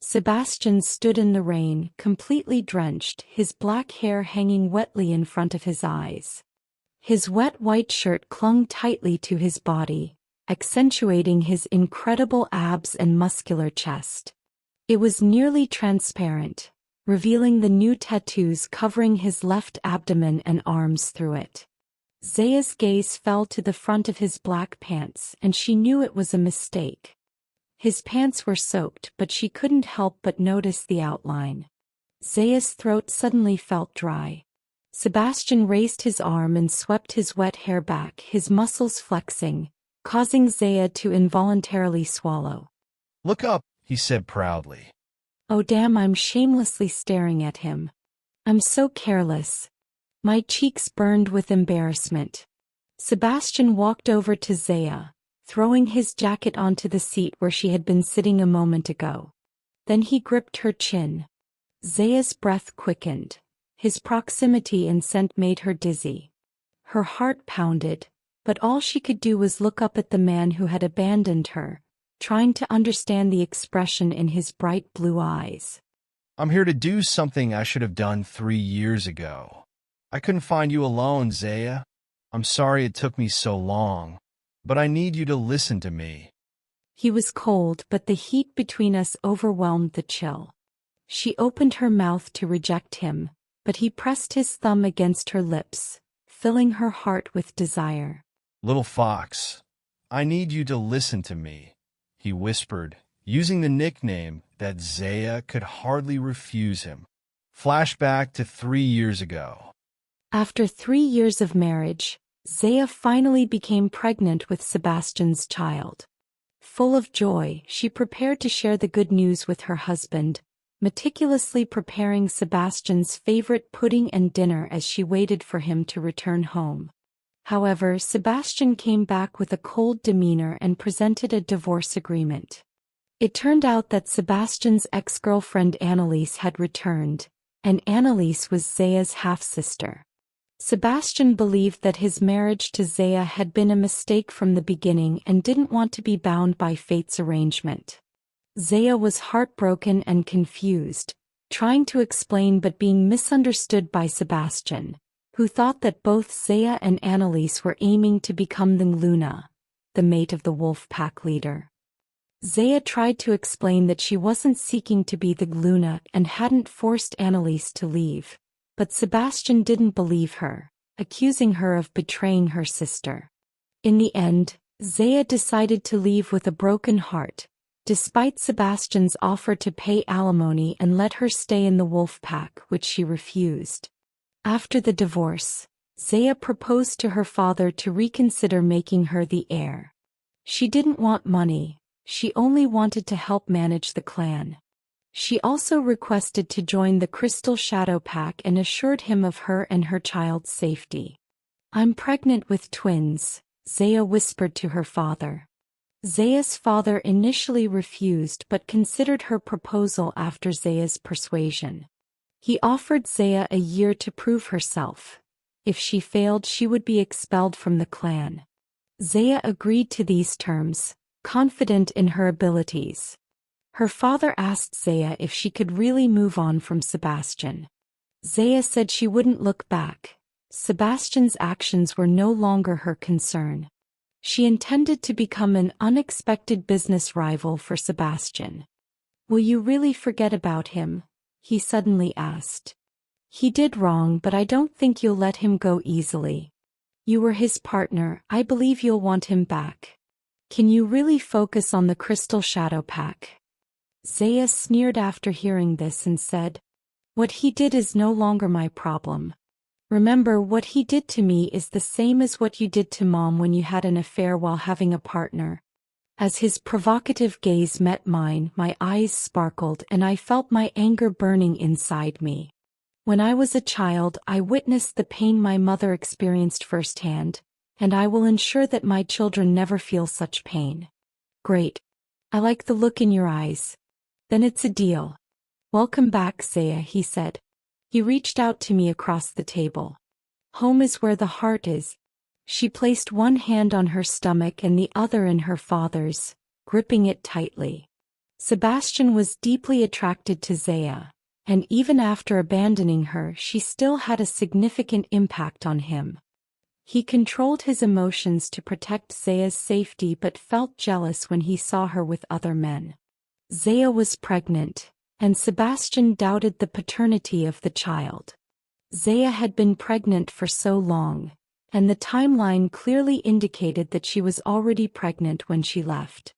Sebastian stood in the rain, completely drenched, his black hair hanging wetly in front of his eyes. His wet white shirt clung tightly to his body, accentuating his incredible abs and muscular chest. It was nearly transparent, revealing the new tattoos covering his left abdomen and arms through it. Zaia's gaze fell to the front of his black pants, and she knew it was a mistake. His pants were soaked, but she couldn't help but notice the outline. Zaia's throat suddenly felt dry. Sebastian raised his arm and swept his wet hair back, his muscles flexing, causing Zaia to involuntarily swallow. "Look up," he said proudly. Oh damn, I'm shamelessly staring at him. I'm so careless. My cheeks burned with embarrassment. Sebastian walked over to Zaia, throwing his jacket onto the seat where she had been sitting a moment ago. Then he gripped her chin. Zaia's breath quickened. His proximity and scent made her dizzy. Her heart pounded, but all she could do was look up at the man who had abandoned her, trying to understand the expression in his bright blue eyes. "I'm here to do something I should have done 3 years ago. I couldn't find you alone, Zaia. I'm sorry it took me so long, but I need you to listen to me." He was cold, but the heat between us overwhelmed the chill. She opened her mouth to reject him, but he pressed his thumb against her lips, filling her heart with desire. "Little fox, I need you to listen to me," he whispered, using the nickname that Zaia could hardly refuse him. Flashback to 3 years ago. After 3 years of marriage, Zaia finally became pregnant with Sebastian's child. Full of joy, she prepared to share the good news with her husband, meticulously preparing Sebastian's favorite pudding and dinner as she waited for him to return home. However, Sebastian came back with a cold demeanor and presented a divorce agreement. It turned out that Sebastian's ex-girlfriend Annalise had returned, and Annalise was Zaia's half-sister. Sebastian believed that his marriage to Zaia had been a mistake from the beginning and didn't want to be bound by fate's arrangement. Zaia was heartbroken and confused, trying to explain but being misunderstood by Sebastian, who thought that both Zaia and Annalise were aiming to become the Luna, the mate of the wolf pack leader. Zaia tried to explain that she wasn't seeking to be the Luna and hadn't forced Annalise to leave, but Sebastian didn't believe her, accusing her of betraying her sister. In the end, Zaia decided to leave with a broken heart, despite Sebastian's offer to pay alimony and let her stay in the wolf pack, which she refused. After the divorce, Zaia proposed to her father to reconsider making her the heir. She didn't want money, she only wanted to help manage the clan. She also requested to join the Crystal Shadow Pack and assured him of her and her child's safety. "I'm pregnant with twins," Zaia whispered to her father. Zaia's father initially refused but considered her proposal after Zaia's persuasion. He offered Zaia a year to prove herself. If she failed, she would be expelled from the clan. Zaia agreed to these terms, confident in her abilities. Her father asked Zaia if she could really move on from Sebastian. Zaia said she wouldn't look back. Sebastian's actions were no longer her concern. She intended to become an unexpected business rival for Sebastian. "Will you really forget about him?" he suddenly asked. "He did wrong, but I don't think you'll let him go easily. You were his partner, I believe you'll want him back. Can you really focus on the Crystal Shadow Pack?" Zaia sneered after hearing this and said, "What he did is no longer my problem. Remember, what he did to me is the same as what you did to Mom when you had an affair while having a partner." As his provocative gaze met mine, my eyes sparkled and I felt my anger burning inside me. When I was a child, I witnessed the pain my mother experienced firsthand, and I will ensure that my children never feel such pain. "Great. I like the look in your eyes. Then it's a deal. Welcome back, Zaia," he said. He reached out to me across the table. "Home is where the heart is." She placed one hand on her stomach and the other in her father's, gripping it tightly. Sebastian was deeply attracted to Zaia, and even after abandoning her, she still had a significant impact on him. He controlled his emotions to protect Zaia's safety but felt jealous when he saw her with other men. Zaia was pregnant, and Sebastian doubted the paternity of the child. Zaia had been pregnant for so long, and the timeline clearly indicated that she was already pregnant when she left.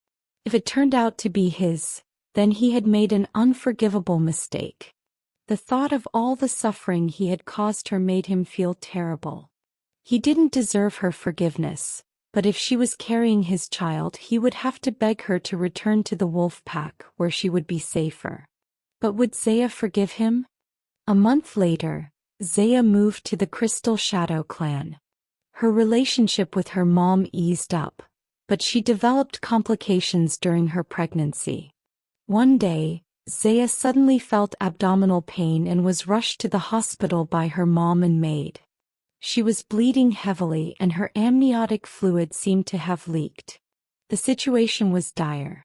If it turned out to be his, then he had made an unforgivable mistake. The thought of all the suffering he had caused her made him feel terrible. He didn't deserve her forgiveness, but if she was carrying his child, he would have to beg her to return to the wolf pack where she would be safer. But would Zaia forgive him? A month later, Zaia moved to the Crystal Shadow clan. Her relationship with her mom eased up, but she developed complications during her pregnancy. One day, Zaia suddenly felt abdominal pain and was rushed to the hospital by her mom and maid. She was bleeding heavily and her amniotic fluid seemed to have leaked. The situation was dire.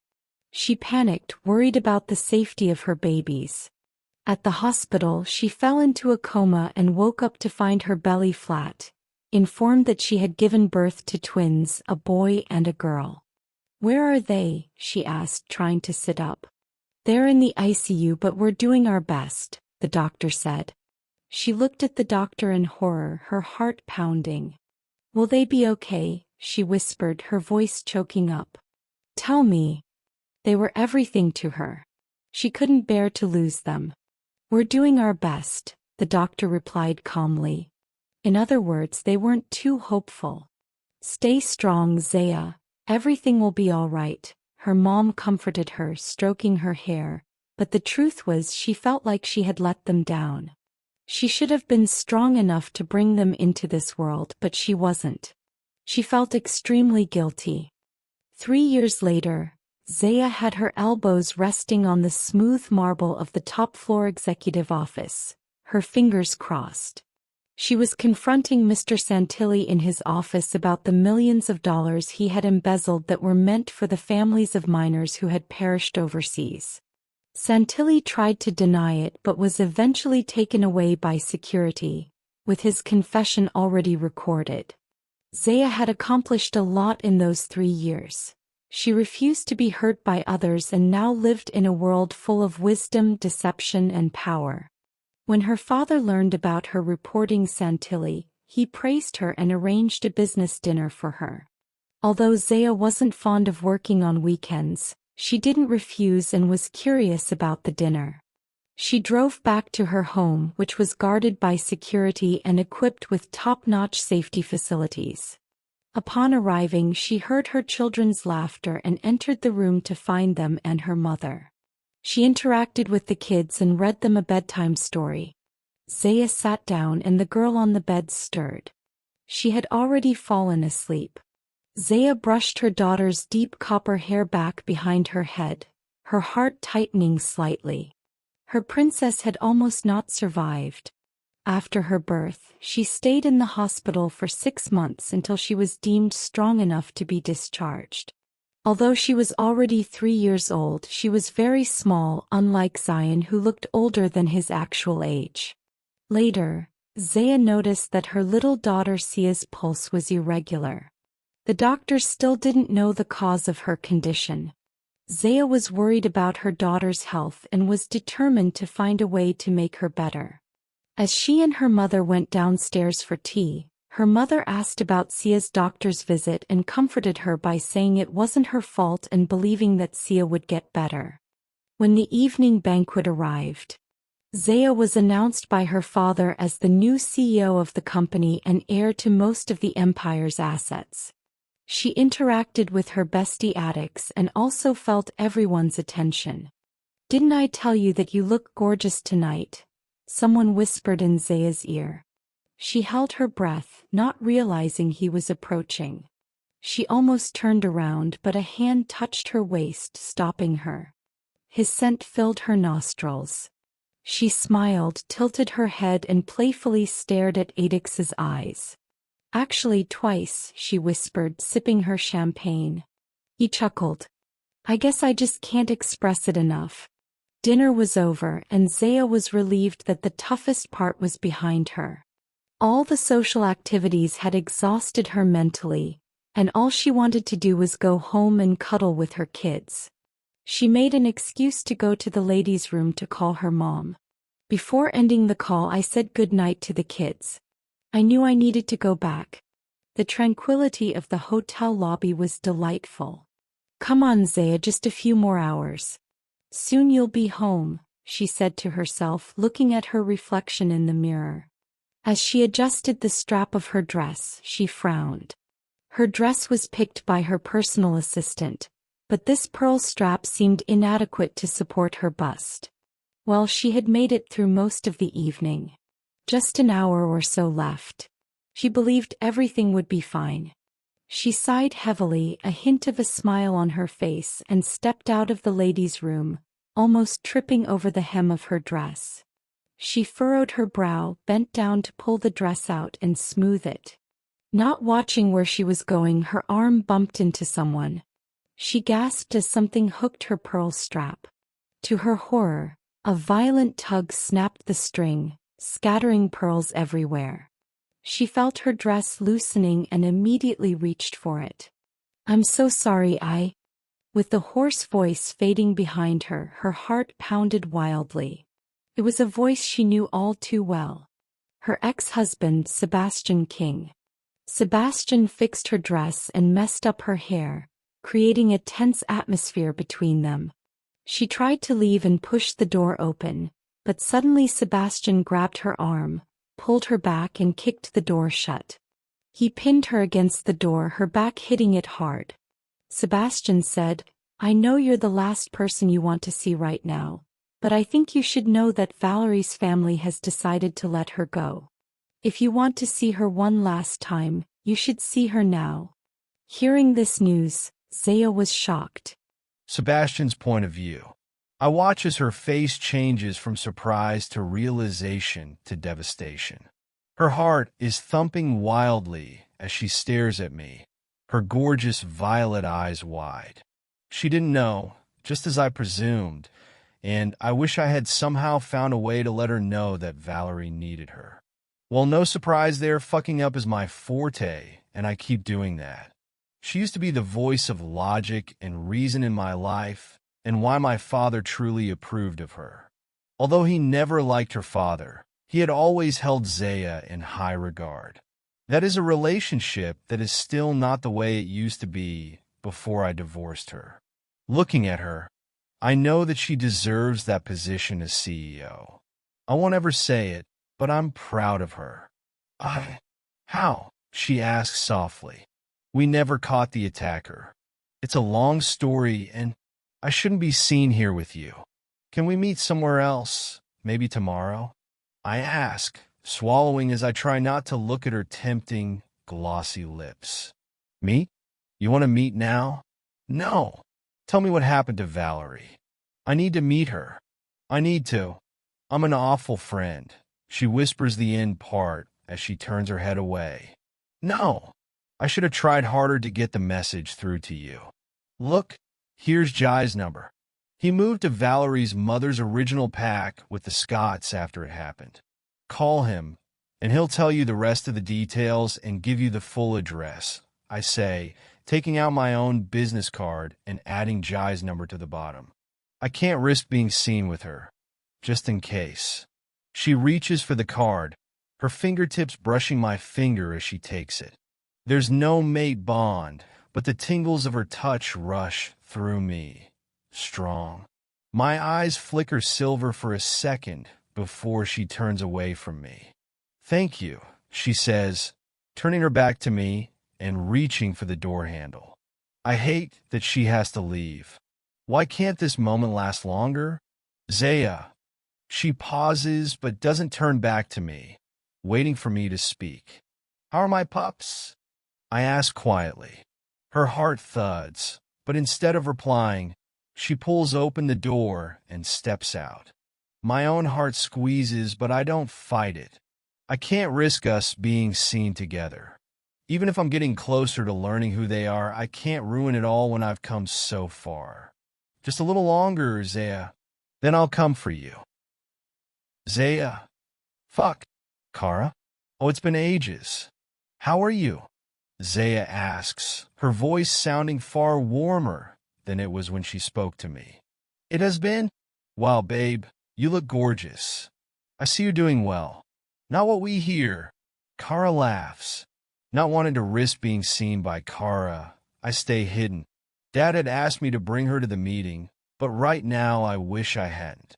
She panicked, worried about the safety of her babies. At the hospital, she fell into a coma and woke up to find her belly flat, informed that she had given birth to twins, a boy and a girl. "Where are they?" she asked, trying to sit up. "They're in the ICU, but we're doing our best," the doctor said. She looked at the doctor in horror, her heart pounding. "Will they be okay?" she whispered, her voice choking up. "Tell me." They were everything to her. She couldn't bear to lose them. "We're doing our best," the doctor replied calmly. In other words, they weren't too hopeful. "Stay strong, Zaia. Everything will be all right," her mom comforted her, stroking her hair, but the truth was she felt like she had let them down. She should have been strong enough to bring them into this world, but she wasn't. She felt extremely guilty. 3 years later, Zaia had her elbows resting on the smooth marble of the top-floor executive office, her fingers crossed. She was confronting Mr. Santilli in his office about the millions of dollars he had embezzled that were meant for the families of miners who had perished overseas. Santilli tried to deny it but was eventually taken away by security, with his confession already recorded. Zaia had accomplished a lot in those 3 years. She refused to be hurt by others and now lived in a world full of wisdom, deception, and power. When her father learned about her reporting Santilli, he praised her and arranged a business dinner for her. Although Zaia wasn't fond of working on weekends, she didn't refuse and was curious about the dinner. She drove back to her home, which was guarded by security and equipped with top-notch safety facilities. Upon arriving, she heard her children's laughter and entered the room to find them and her mother. She interacted with the kids and read them a bedtime story. Zaia sat down and the girl on the bed stirred. She had already fallen asleep. Zaia brushed her daughter's deep copper hair back behind her head, her heart tightening slightly. Her princess had almost not survived. After her birth, she stayed in the hospital for 6 months until she was deemed strong enough to be discharged. Although she was already 3 years old, she was very small, unlike Zion, who looked older than his actual age. Later, Zaia noticed that her little daughter Sia's pulse was irregular. The doctors still didn't know the cause of her condition. Zaia was worried about her daughter's health and was determined to find a way to make her better. As she and her mother went downstairs for tea, her mother asked about Sia's doctor's visit and comforted her by saying it wasn't her fault and believing that Sia would get better. When the evening banquet arrived, Zaia was announced by her father as the new CEO of the company and heir to most of the empire's assets. She interacted with her bestie addicts and also felt everyone's attention. "Didn't I tell you that you look gorgeous tonight?" someone whispered in Zaia's ear. She held her breath, not realizing he was approaching. She almost turned around, but a hand touched her waist, stopping her. His scent filled her nostrils. She smiled, tilted her head and playfully stared at Adix's eyes. "Actually twice," she whispered, sipping her champagne. He chuckled. I guess I just can't express it enough. Dinner was over and Zaia was relieved that the toughest part was behind her. All the social activities had exhausted her mentally, and all she wanted to do was go home and cuddle with her kids. She made an excuse to go to the ladies' room to call her mom. Before ending the call, I said goodnight to the kids. I knew I needed to go back. The tranquility of the hotel lobby was delightful. Come on, Zaia, just a few more hours. Soon you'll be home, she said to herself, looking at her reflection in the mirror. As she adjusted the strap of her dress, she frowned. Her dress was picked by her personal assistant, but this pearl strap seemed inadequate to support her bust. Well, she had made it through most of the evening. Just an hour or so left. She believed everything would be fine. She sighed heavily, a hint of a smile on her face, and stepped out of the ladies' room, almost tripping over the hem of her dress. She furrowed her brow, bent down to pull the dress out and smooth it. Not watching where she was going, her arm bumped into someone. She gasped as something hooked her pearl strap. To her horror, a violent tug snapped the string, scattering pearls everywhere. She felt her dress loosening and immediately reached for it. "I'm so sorry, With the hoarse voice fading behind her, her heart pounded wildly. It was a voice she knew all too well. Her ex-husband, Sebastian King. Sebastian fixed her dress and messed up her hair, creating a tense atmosphere between them. She tried to leave and push the door open, but suddenly Sebastian grabbed her arm, pulled her back and kicked the door shut. He pinned her against the door, her back hitting it hard. Sebastian said, "I know you're the last person you want to see right now, but I think you should know that Valerie's family has decided to let her go. If you want to see her one last time, you should see her now." Hearing this news, Zaia was shocked. Sebastian's point of view. I watch as her face changes from surprise to realization to devastation. Her heart is thumping wildly as she stares at me, her gorgeous violet eyes wide. She didn't know, just as I presumed, and I wish I had somehow found a way to let her know that Valerie needed her. Well, no surprise there, fucking up is my forte, and I keep doing that. She used to be the voice of logic and reason in my life, and why my father truly approved of her. Although he never liked her father, he had always held Zaia in high regard. That is a relationship that is still not the way it used to be before I divorced her. Looking at her, I know that she deserves that position as CEO. I won't ever say it, but I'm proud of her. How? She asked softly. We never caught the attacker. It's a long story, and I shouldn't be seen here with you. Can we meet somewhere else? Maybe tomorrow? I ask, swallowing as I try not to look at her tempting, glossy lips. Meet? You want to meet now? No. Tell me what happened to Valerie. I need to meet her. I need to. I'm an awful friend. She whispers the end part as she turns her head away. No. I should have tried harder to get the message through to you. Look, here's Jai's number. He moved to Valerie's mother's original pack with the Scots after it happened. Call him, and he'll tell you the rest of the details and give you the full address, I say, taking out my own business card and adding Jai's number to the bottom. I can't risk being seen with her, just in case. She reaches for the card, her fingertips brushing my finger as she takes it. There's no mate bond, but the tingles of her touch rush through me, strong. My eyes flicker silver for a second before she turns away from me. Thank you, she says, turning her back to me and reaching for the door handle. I hate that she has to leave. Why can't this moment last longer? Zaia. She pauses but doesn't turn back to me, waiting for me to speak. How are my pups? I ask quietly. Her heart thuds, but instead of replying, she pulls open the door and steps out. My own heart squeezes, but I don't fight it. I can't risk us being seen together. Even if I'm getting closer to learning who they are, I can't ruin it all when I've come so far. Just a little longer, Zaia. Then I'll come for you. Zaia. Fuck. Kara? Oh, it's been ages. How are you? Zaia asks, her voice sounding far warmer than it was when she spoke to me. It has been? Wow, babe, you look gorgeous. I see you're doing well. Not what we hear. Kara laughs. Not wanting to risk being seen by Kara, I stay hidden. Dad had asked me to bring her to the meeting, but right now I wish I hadn't.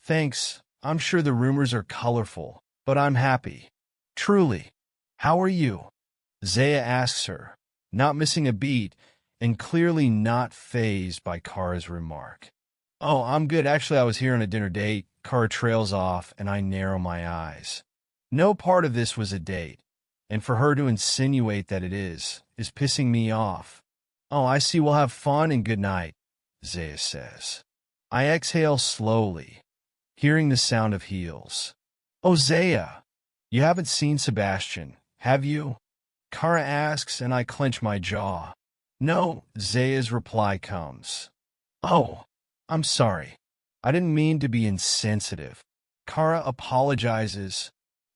Thanks, I'm sure the rumors are colorful, but I'm happy. Truly. How are you? Zaia asks her, not missing a beat and clearly not fazed by Kara's remark. Oh, I'm good. Actually, I was here on a dinner date. Kara trails off, and I narrow my eyes. No part of this was a date, and for her to insinuate that it is pissing me off. Oh, I see, we'll have fun and good night, Zaia says. I exhale slowly, hearing the sound of heels. Oh, Zaia, you haven't seen Sebastian, have you? Kara asks, and I clench my jaw. No, Zaia's reply comes. Oh, I'm sorry. I didn't mean to be insensitive. Kara apologizes.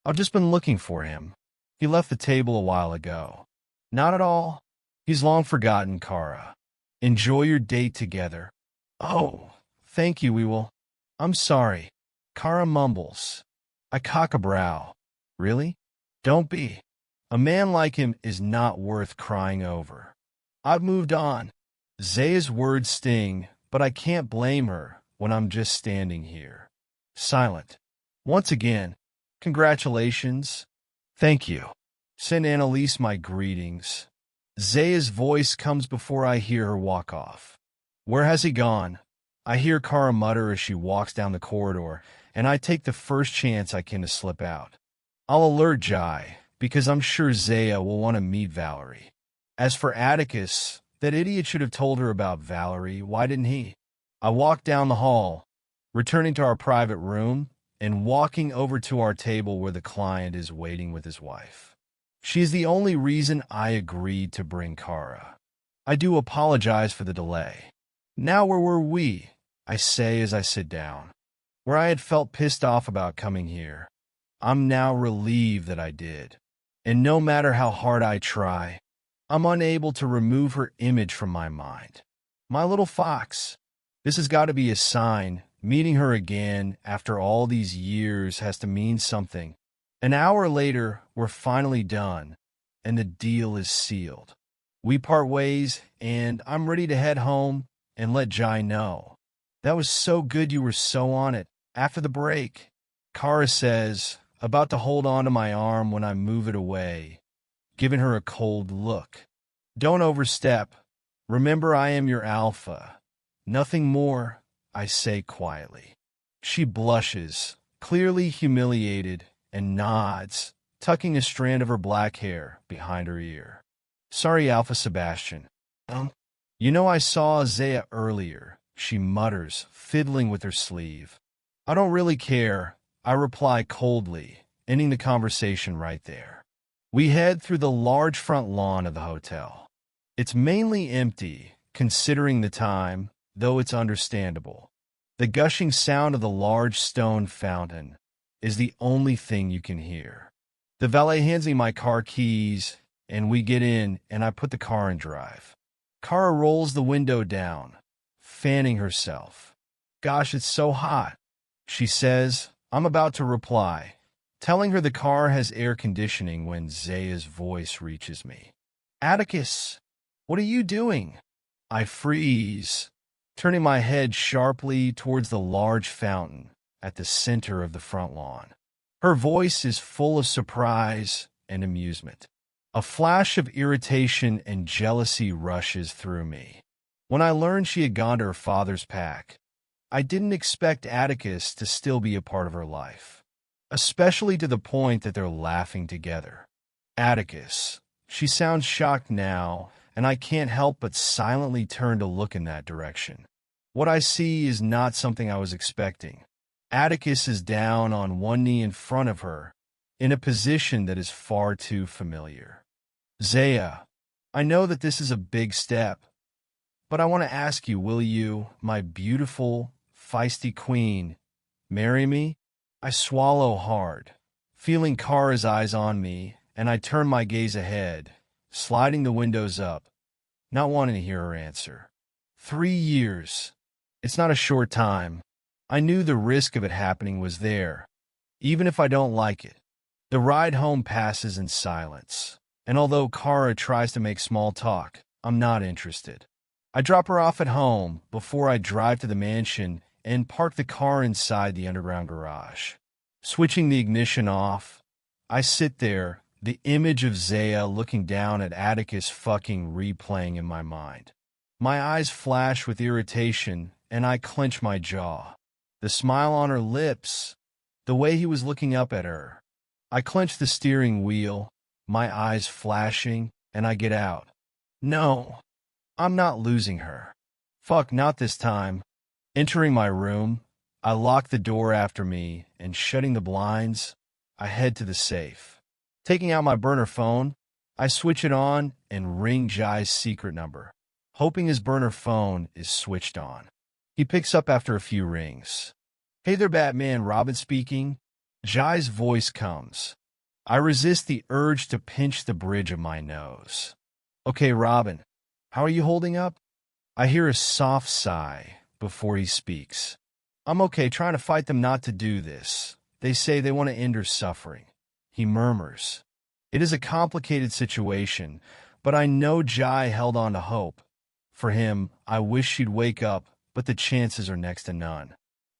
I've just been looking for him. He left the table a while ago. Not at all. He's long forgotten, Kara. Enjoy your date together. Oh, thank you, we will. I'm sorry. Kara mumbles. I cock a brow. Really? Don't be. A man like him is not worth crying over. I've moved on. Zaia's words sting, but I can't blame her when I'm just standing here. Silent. Once again, congratulations. Thank you. Send Annalise my greetings. Zaia's voice comes before I hear her walk off. Where has he gone? I hear Kara mutter as she walks down the corridor, and I take the first chance I can to slip out. I'll alert Jai, because I'm sure Zaia will want to meet Valerie. As for Atticus, that idiot should have told her about Valerie. Why didn't he? I walk down the hall, returning to our private room, and walking over to our table where the client is waiting with his wife. She is the only reason I agreed to bring Kara. I do apologize for the delay. Now where were we? I say as I sit down. Where I had felt pissed off about coming here. I'm now relieved that I did. And no matter how hard I try, I'm unable to remove her image from my mind. My little fox. This has got to be a sign. Meeting her again after all these years has to mean something. An hour later, we're finally done, and the deal is sealed. We part ways, and I'm ready to head home and let Jai know. That was so good you were so on it. After the break, Kara says, about to hold on to my arm when I move it away, giving her a cold look. Don't overstep. Remember, I am your alpha. Nothing more, I say quietly. She blushes, clearly humiliated, and nods, tucking a strand of her black hair behind her ear. Sorry, Alpha Sebastian. You know, I saw Zaia earlier, she mutters, fiddling with her sleeve. I don't really care, I reply coldly, ending the conversation right there. We head through the large front lawn of the hotel. It's mainly empty, considering the time, though it's understandable. The gushing sound of the large stone fountain is the only thing you can hear. The valet hands me my car keys, and we get in, and I put the car in drive. Kara rolls the window down, fanning herself. Gosh, it's so hot, she says. I'm about to reply, telling her the car has air conditioning when Zaia's voice reaches me. Atticus, what are you doing? I freeze, turning my head sharply towards the large fountain at the center of the front lawn. Her voice is full of surprise and amusement. A flash of irritation and jealousy rushes through me. When I learned she had gone to her father's pack, I didn't expect Atticus to still be a part of her life, especially to the point that they're laughing together. Atticus. She sounds shocked now, and I can't help but silently turn to look in that direction. What I see is not something I was expecting. Atticus is down on one knee in front of her, in a position that is far too familiar. Zaia, I know that this is a big step, But I want to ask you, will you, my beautiful, feisty queen, marry me? I swallow hard, feeling Kara's eyes on me, and I turn my gaze ahead, sliding the windows up, not wanting to hear her answer. 3 years. It's not a short time. I knew the risk of it happening was there, even if I don't like it. The ride home passes in silence, and although Kara tries to make small talk, I'm not interested. I drop her off at home before I drive to the mansion and park the car inside the underground garage. Switching the ignition off, I sit there, the image of Zaia looking down at Atticus fucking replaying in my mind. My eyes flash with irritation, and I clench my jaw. The smile on her lips, the way he was looking up at her. I clench the steering wheel, my eyes flashing, and I get out. No, I'm not losing her. Fuck, not this time. Entering my room, I lock the door after me, and shutting the blinds, I head to the safe. Taking out my burner phone, I switch it on and ring Jai's secret number, hoping his burner phone is switched on. He picks up after a few rings. Hey there, Batman, Robin speaking. Jai's voice comes. I resist the urge to pinch the bridge of my nose. Okay, Robin, how are you holding up? I hear a soft sigh before he speaks. I'm okay, trying to fight them not to do this. They say they want to end her suffering. He murmurs. It is a complicated situation, but I know Jai held on to hope. For him, I wish she'd wake up, but the chances are next to none.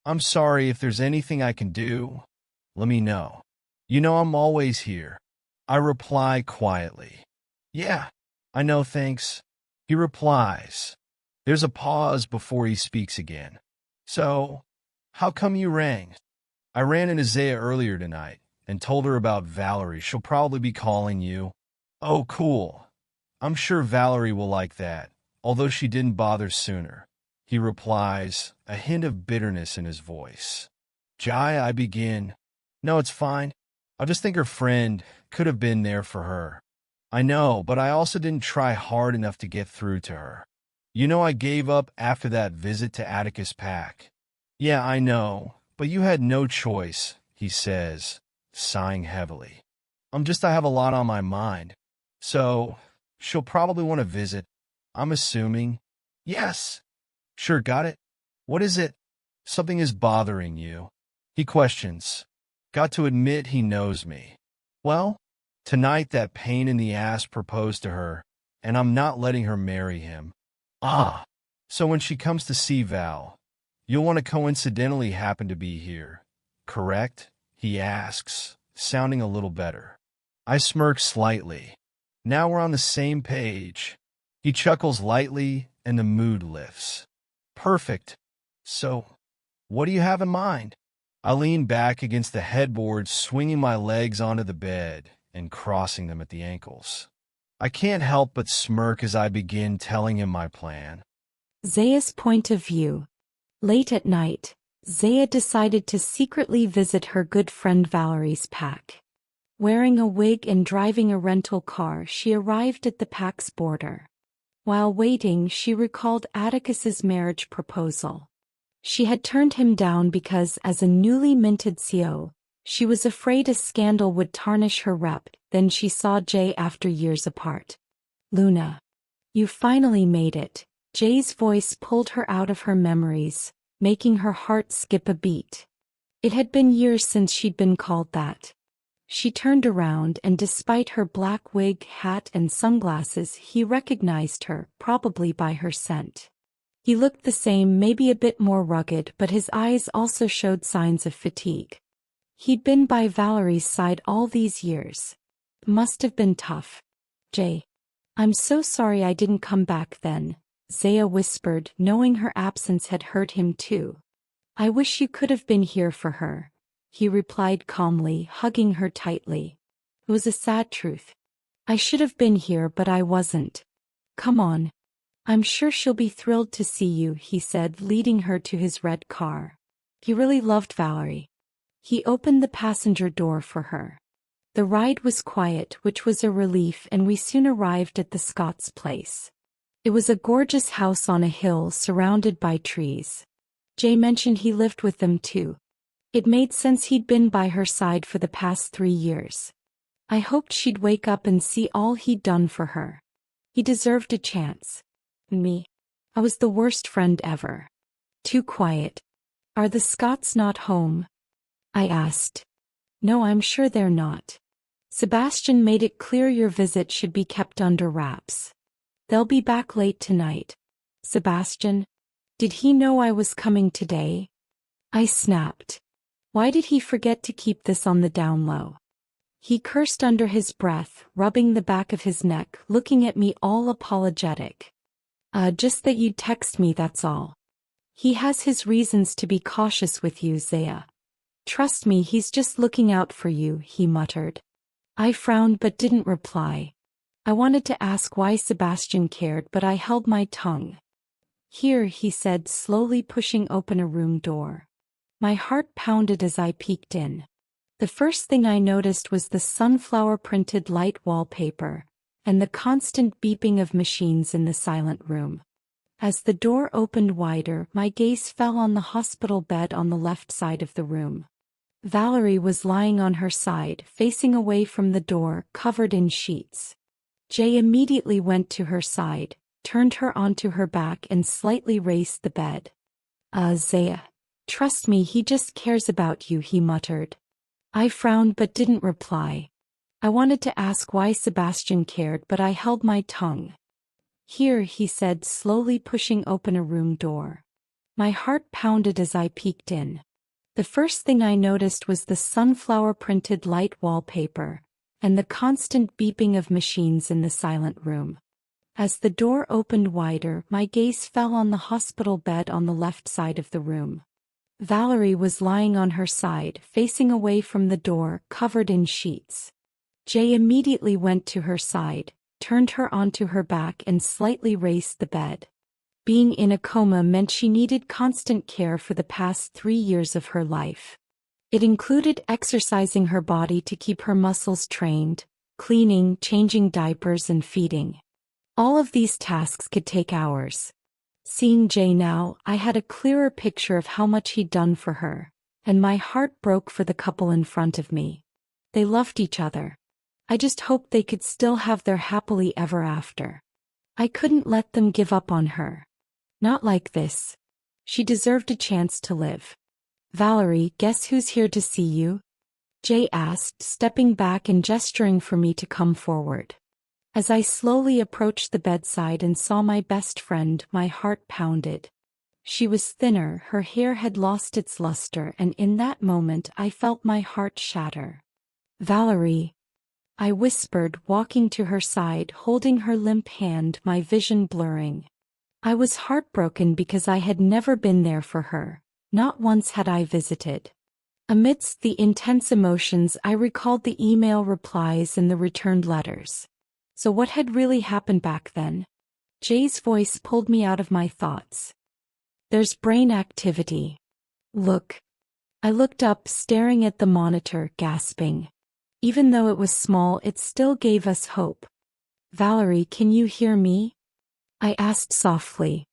I'm sorry, if there's anything I can do, let me know. You know I'm always here. I reply quietly. Yeah, I know, thanks. He replies. There's a pause before he speaks again. So, how come you rang? I ran into Zaia earlier tonight and told her about Valerie. She'll probably be calling you. Oh, cool. I'm sure Valerie will like that, although she didn't bother sooner. He replies, a hint of bitterness in his voice. Jai, I begin. No, it's fine. I just think her friend could have been there for her. I know, but I also didn't try hard enough to get through to her. You know I gave up after that visit to Atticus Pack. Yeah, I know, but you had no choice, he says, sighing heavily. I have a lot on my mind. So, she'll probably want to visit. I'm assuming. Yes. Sure, got it. What is it? Something is bothering you. He questions. Got to admit he knows me. Well, tonight that pain in the ass proposed to her, and I'm not letting her marry him. Ah. So when she comes to see Val, you'll want to coincidentally happen to be here, correct? He asks, sounding a little better. I smirk slightly. Now we're on the same page. He chuckles lightly, and the mood lifts. Perfect. So, what do you have in mind? I lean back against the headboard, swinging my legs onto the bed and crossing them at the ankles. I can't help but smirk as I begin telling him my plan. Zaia's point of view. Late at night, Zaia decided to secretly visit her good friend Valerie's pack. Wearing a wig and driving a rental car, she arrived at the pack's border. While waiting, she recalled Atticus's marriage proposal. She had turned him down because, as a newly minted CO, she was afraid a scandal would tarnish her rep. Then she saw Jay after years apart. Luna. You finally made it. Jay's voice pulled her out of her memories, making her heart skip a beat. It had been years since she'd been called that. She turned around, and despite her black wig, hat, and sunglasses, he recognized her, probably by her scent. He looked the same, maybe a bit more rugged, but his eyes also showed signs of fatigue. He'd been by Valerie's side all these years. Must have been tough. Jay. I'm so sorry I didn't come back then, Zaia whispered, knowing her absence had hurt him too. I wish you could have been here for her, he replied calmly, hugging her tightly. It was a sad truth. I should have been here, but I wasn't. Come on. I'm sure she'll be thrilled to see you, he said, leading her to his red car. He really loved Valerie. He opened the passenger door for her. The ride was quiet, which was a relief, and we soon arrived at the Scots place. It was a gorgeous house on a hill surrounded by trees. Jay mentioned he lived with them too. It made sense he'd been by her side for the past 3 years. I hoped she'd wake up and see all he'd done for her. He deserved a chance. Me? I was the worst friend ever. Too quiet. Are the Scots not home? I asked. No, I'm sure they're not. Sebastian made it clear your visit should be kept under wraps. They'll be back late tonight. Sebastian? Did he know I was coming today? I snapped. Why did he forget to keep this on the down low? He cursed under his breath, rubbing the back of his neck, looking at me all apologetic. Just that you'd text me, that's all. He has his reasons to be cautious with you, Zaia. Trust me, he's just looking out for you, he muttered. I frowned but didn't reply. I wanted to ask why Sebastian cared, but I held my tongue. Here, he said, slowly pushing open a room door. My heart pounded as I peeked in. The first thing I noticed was the sunflower-printed light wallpaper, and the constant beeping of machines in the silent room. As the door opened wider, my gaze fell on the hospital bed on the left side of the room. Valerie was lying on her side, facing away from the door, covered in sheets. Jay immediately went to her side, turned her onto her back and slightly raised the bed. Zaia. Trust me, he just cares about you, he muttered. I frowned but didn't reply. I wanted to ask why Sebastian cared, but I held my tongue. Here, he said, slowly pushing open a room door. My heart pounded as I peeked in. The first thing I noticed was the sunflower-printed light wallpaper, and the constant beeping of machines in the silent room. As the door opened wider, my gaze fell on the hospital bed on the left side of the room. Valerie was lying on her side, facing away from the door, covered in sheets. Jay immediately went to her side, turned her onto her back and slightly raised the bed. Being in a coma meant she needed constant care for the past 3 years of her life. It included exercising her body to keep her muscles trained, cleaning, changing diapers and feeding. All of these tasks could take hours. Seeing Jay now, I had a clearer picture of how much he'd done for her, and my heart broke for the couple in front of me. They loved each other. I just hoped they could still have their happily ever after. I couldn't let them give up on her. Not like this. She deserved a chance to live. Valerie, guess who's here to see you? Jay asked, stepping back and gesturing for me to come forward. As I slowly approached the bedside and saw my best friend, my heart pounded. She was thinner, her hair had lost its luster, and in that moment I felt my heart shatter. Valerie, I whispered, walking to her side, holding her limp hand, my vision blurring. I was heartbroken because I had never been there for her. Not once had I visited. Amidst the intense emotions, I recalled the email replies and the returned letters. So what had really happened back then? Jay's voice pulled me out of my thoughts. There's brain activity. Look. I looked up, staring at the monitor, gasping. Even though it was small, it still gave us hope. Valerie, can you hear me? I asked softly.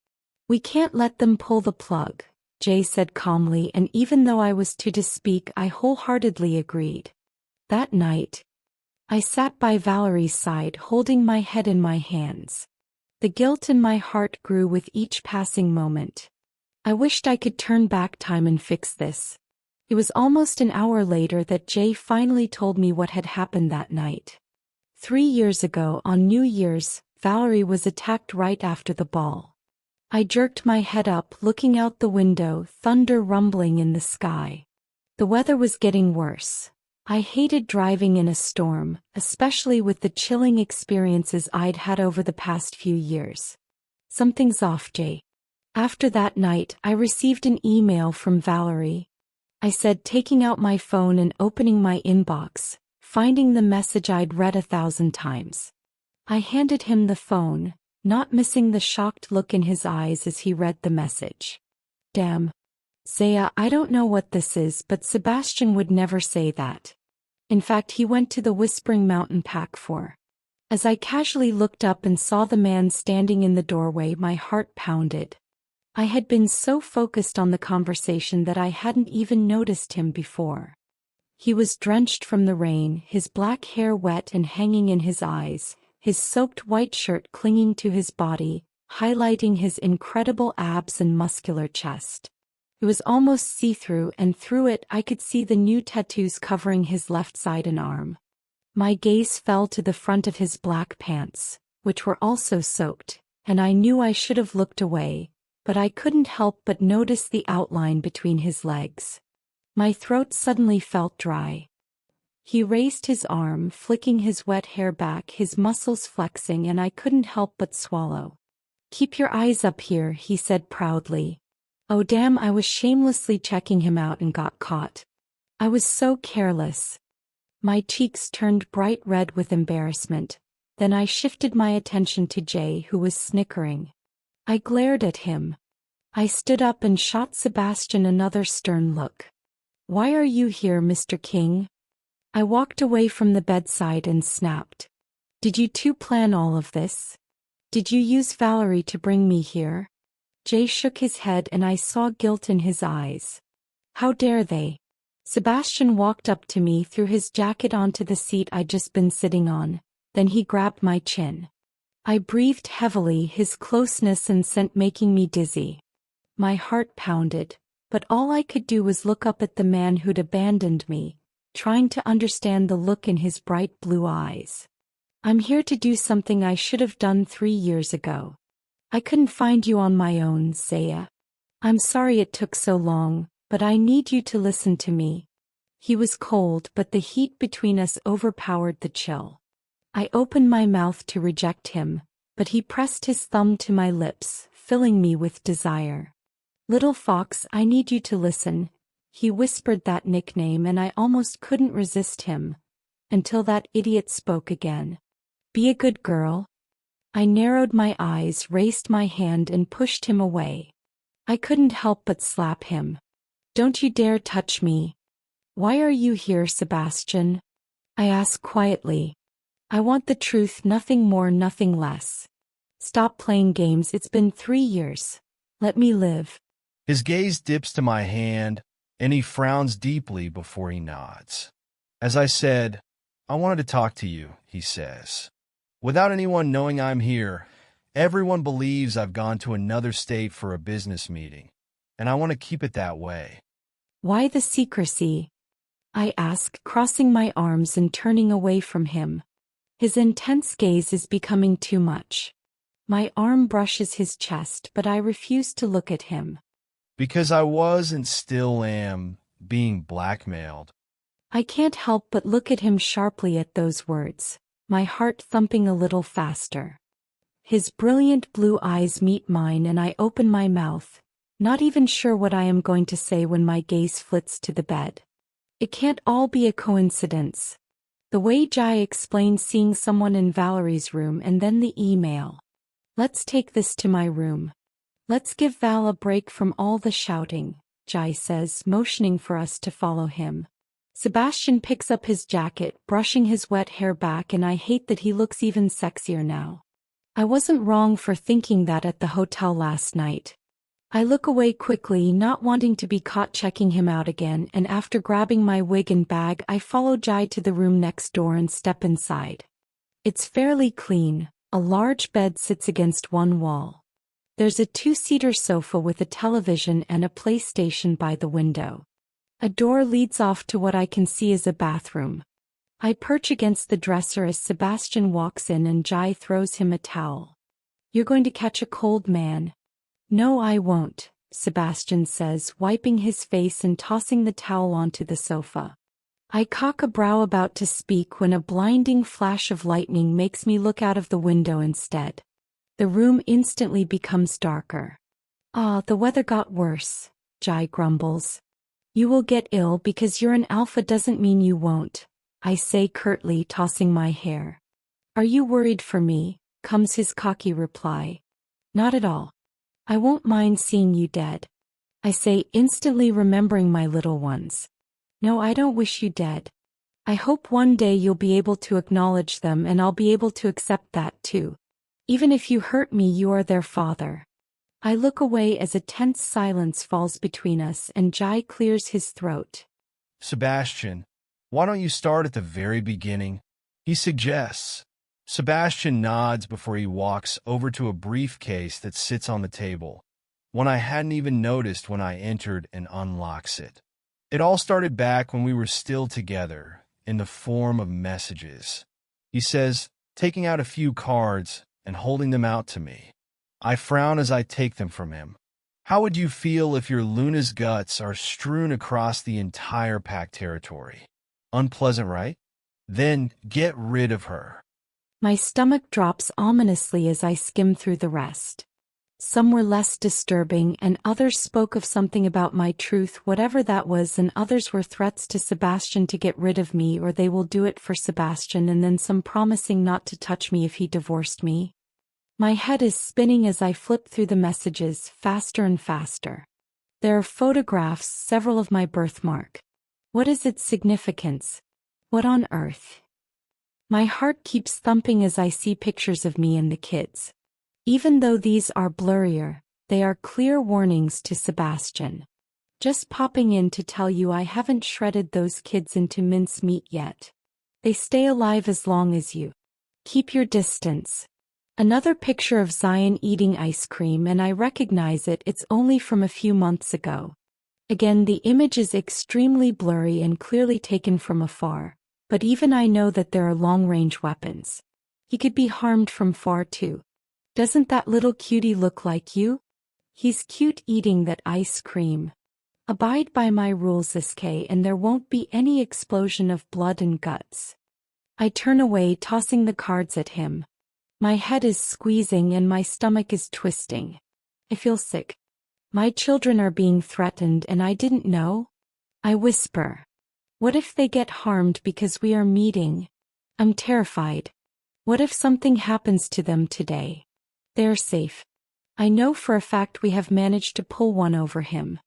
We can't let them pull the plug, Jay said calmly, and even though I was too to speak, I wholeheartedly agreed. That night, I sat by Valerie's side, holding my head in my hands. The guilt in my heart grew with each passing moment. I wished I could turn back time and fix this. It was almost an hour later that Jay finally told me what had happened that night. 3 years ago, on New Year's, Valerie was attacked right after the ball. I jerked my head up, looking out the window, thunder rumbling in the sky. The weather was getting worse. I hated driving in a storm, especially with the chilling experiences I'd had over the past few years. Something's off, Jay. After that night, I received an email from Valerie. I said, taking out my phone and opening my inbox, finding the message I'd read 1,000 times. I handed him the phone, not missing the shocked look in his eyes as he read the message. Damn. Zaia, I don't know what this is, but Sebastian would never say that. In fact, he went to the Whispering Mountain Pack for As I casually looked up and saw the man standing in the doorway, my heart pounded. I had been so focused on the conversation that I hadn't even noticed him before. He was drenched from the rain, his black hair wet and hanging in his eyes, his soaked white shirt clinging to his body, highlighting his incredible abs and muscular chest. It was almost see-through, and through it I could see the new tattoos covering his left side and arm. My gaze fell to the front of his black pants, which were also soaked, and I knew I should have looked away, but I couldn't help but notice the outline between his legs. My throat suddenly felt dry. He raised his arm, flicking his wet hair back, his muscles flexing, and I couldn't help but swallow. "Keep your eyes up here," he said proudly. Oh damn, I was shamelessly checking him out and got caught. I was so careless. My cheeks turned bright red with embarrassment. Then I shifted my attention to Jay, who was snickering. I glared at him. I stood up and shot Sebastian another stern look. "Why are you here, Mr. King?" I walked away from the bedside and snapped. "Did you two plan all of this? Did you use Valerie to bring me here?" Jay shook his head and I saw guilt in his eyes. "How dare they?" Sebastian walked up to me, threw his jacket onto the seat I'd just been sitting on, then he grabbed my chin. I breathed heavily, his closeness and scent making me dizzy. My heart pounded, but all I could do was look up at the man who'd abandoned me, trying to understand the look in his bright blue eyes. "I'm here to do something I should have done 3 years ago. I couldn't find you on my own, Zaia. I'm sorry it took so long, but I need you to listen to me." He was cold, but the heat between us overpowered the chill. I opened my mouth to reject him, but he pressed his thumb to my lips, filling me with desire. "Little fox, I need you to listen." He whispered that nickname and I almost couldn't resist him, until that idiot spoke again. "Be a good girl." I narrowed my eyes, raised my hand and pushed him away. I couldn't help but slap him. "Don't you dare touch me." "Why are you here, Sebastian?" I asked quietly. "I want the truth, nothing more, nothing less. Stop playing games, it's been 3 years. Let me live." His gaze dips to my hand, and he frowns deeply before he nods. As I said, "I wanted to talk to you," he says. "Without anyone knowing I'm here, everyone believes I've gone to another state for a business meeting, and I want to keep it that way." "Why the secrecy?" I ask, crossing my arms and turning away from him. His intense gaze is becoming too much. My arm brushes his chest, but I refuse to look at him. "Because I was and still am being blackmailed." I can't help but look at him sharply at those words, my heart thumping a little faster. His brilliant blue eyes meet mine and I open my mouth, not even sure what I am going to say when my gaze flits to the bed. It can't all be a coincidence. The way Jai explained seeing someone in Valerie's room and then the email. "Let's take this to my room. Let's give Val a break from all the shouting," Jai says, motioning for us to follow him. Sebastian picks up his jacket, brushing his wet hair back, and I hate that he looks even sexier now. I wasn't wrong for thinking that at the hotel last night. I look away quickly, not wanting to be caught checking him out again, and after grabbing my wig and bag I follow Jai to the room next door and step inside. It's fairly clean. A large bed sits against one wall. There's a 2-seater sofa with a television and a PlayStation by the window. A door leads off to what I can see is a bathroom. I perch against the dresser as Sebastian walks in and Jai throws him a towel. "You're going to catch a cold, man." "No, I won't," Sebastian says, wiping his face and tossing the towel onto the sofa. I cock a brow about to speak when a blinding flash of lightning makes me look out of the window instead. The room instantly becomes darker. The weather got worse," Jai grumbles. "You will get ill because you're an alpha doesn't mean you won't," I say curtly, tossing my hair. "Are you worried for me?" comes his cocky reply. "Not at all. I won't mind seeing you dead," I say, instantly remembering my little ones. "No, I don't wish you dead. I hope one day you'll be able to acknowledge them and I'll be able to accept that too. Even if you hurt me, you are their father. I look away as a tense silence falls between us and Jai clears his throat. Sebastian, why don't you start at the very beginning? He suggests. Sebastian nods before he walks over to a briefcase that sits on the table, one I hadn't even noticed when I entered, and unlocks it. It all started back when we were still together, in the form of messages. He says, taking out a few cards and holding them out to me. I frown as I take them from him. How would you feel if your Luna's guts are strewn across the entire packed territory? Unpleasant, right? Then get rid of her. My stomach drops ominously as I skim through the rest. Some were less disturbing and others spoke of something about my truth, whatever that was, and others were threats to Sebastian to get rid of me or they will do it for Sebastian, and then some promising not to touch me if he divorced me. My head is spinning as I flip through the messages, faster and faster. There are photographs, several of my birthmark. What is its significance? What on earth? My heart keeps thumping as I see pictures of me and the kids. Even though these are blurrier, they are clear warnings to Sebastian. Just popping in to tell you I haven't shredded those kids into mincemeat yet. They stay alive as long as you. Keep your distance. Another picture of Zion eating ice cream, and I recognize it, it's only from a few months ago. Again, the image is extremely blurry and clearly taken from afar, but even I know that there are long-range weapons. He could be harmed from far too. Doesn't that little cutie look like you? He's cute eating that ice cream. Abide by my rules, SK, and there won't be any explosion of blood and guts. I turn away, tossing the cards at him. My head is squeezing and my stomach is twisting. I feel sick. My children are being threatened and I didn't know? I whisper. What if they get harmed because we are meeting? I'm terrified. What if something happens to them today? They're safe. I know for a fact we have managed to pull one over him.